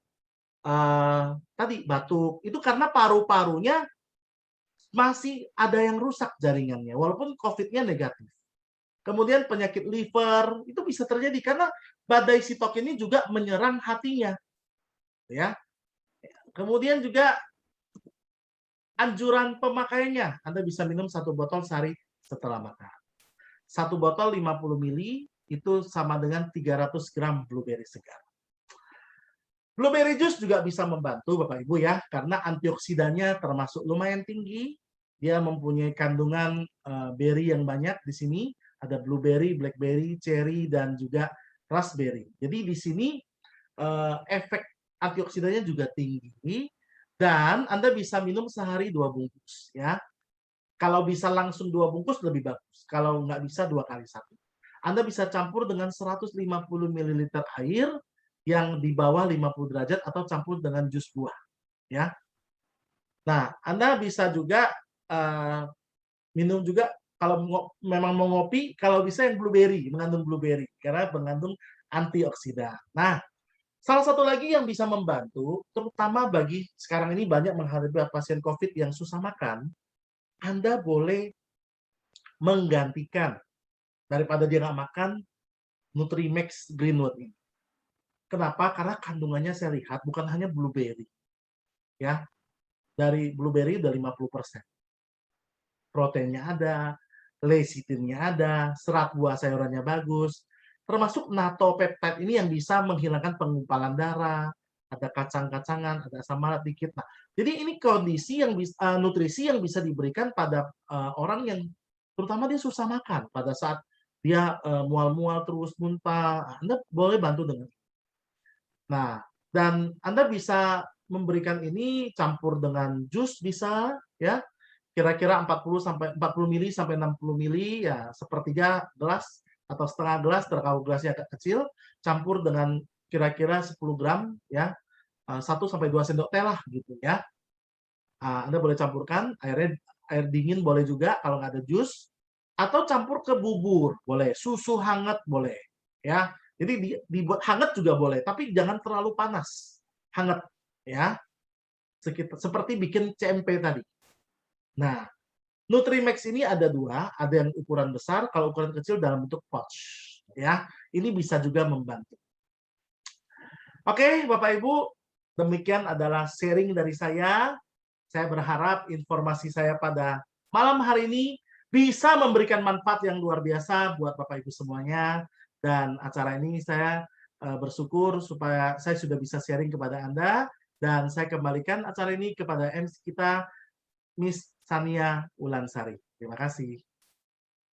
tadi batuk. Itu karena paru-parunya masih ada yang rusak jaringannya, walaupun COVID-nya negatif. Kemudian penyakit liver itu bisa terjadi karena badai sitokin ini juga menyerang hatinya, ya. Kemudian juga anjuran pemakaiannya, Anda bisa minum 1 botol sehari setelah makan. 1 botol 50 ml itu sama dengan 300 gram blueberry segar. Blueberry juice juga bisa membantu Bapak Ibu ya, karena antioksidannya termasuk lumayan tinggi. Dia mempunyai kandungan berry yang banyak di sini. Ada blueberry, blackberry, cherry, dan juga raspberry. Jadi di sini efek antioksidannya juga tinggi. Dan Anda bisa minum sehari 2 bungkus. Ya. Kalau bisa langsung 2 bungkus lebih bagus. Kalau nggak bisa 2 kali 1. Anda bisa campur dengan 150 ml air yang di bawah 50 derajat atau campur dengan jus buah. Ya. Nah, Anda bisa juga minum juga kalau memang mau ngopi, kalau bisa yang blueberry, mengandung blueberry karena mengandung antioksidan. Nah, salah satu lagi yang bisa membantu, terutama bagi sekarang ini banyak menghadapi pasien COVID yang susah makan, Anda boleh menggantikan daripada dia nggak makan Nutrimax Greenwood ini. Kenapa? Karena kandungannya saya lihat bukan hanya blueberry. Ya. Dari blueberry udah 50%. Proteinnya ada, lecithinnya ada, serat buah sayurannya bagus, termasuk natopeptide ini yang bisa menghilangkan penggumpalan darah, ada kacang-kacangan, ada asam malat dikit. Nah, jadi ini kondisi yang nutrisi yang bisa diberikan pada orang yang terutama dia susah makan pada saat dia mual-mual terus muntah. Anda boleh bantu dengan. Nah, dan Anda bisa memberikan ini campur dengan jus bisa, ya. kira-kira 40 mili sampai 60 mili, ya sepertiga gelas atau setengah gelas, kalau gelasnya agak kecil, campur dengan kira-kira 10 gram, ya, 1 sampai 2 sendok teh lah gitu ya. Anda boleh campurkan, air dingin boleh juga kalau nggak ada jus, atau campur ke bubur, boleh, susu hangat boleh, ya. Jadi dibuat hangat juga boleh, tapi jangan terlalu panas, hangat, ya. Seperti bikin CMP tadi. Nah, Nutrimax ini ada 2, ada yang ukuran besar, kalau ukuran kecil dalam bentuk pouch, ya. Ini bisa juga membantu. Oke, Bapak Ibu, demikian adalah sharing dari saya. Saya berharap informasi saya pada malam hari ini bisa memberikan manfaat yang luar biasa buat Bapak Ibu semuanya. Dan acara ini saya bersyukur supaya saya sudah bisa sharing kepada Anda. Dan saya kembalikan acara ini kepada MC kita, Miss Sania Ulansari. Terima kasih.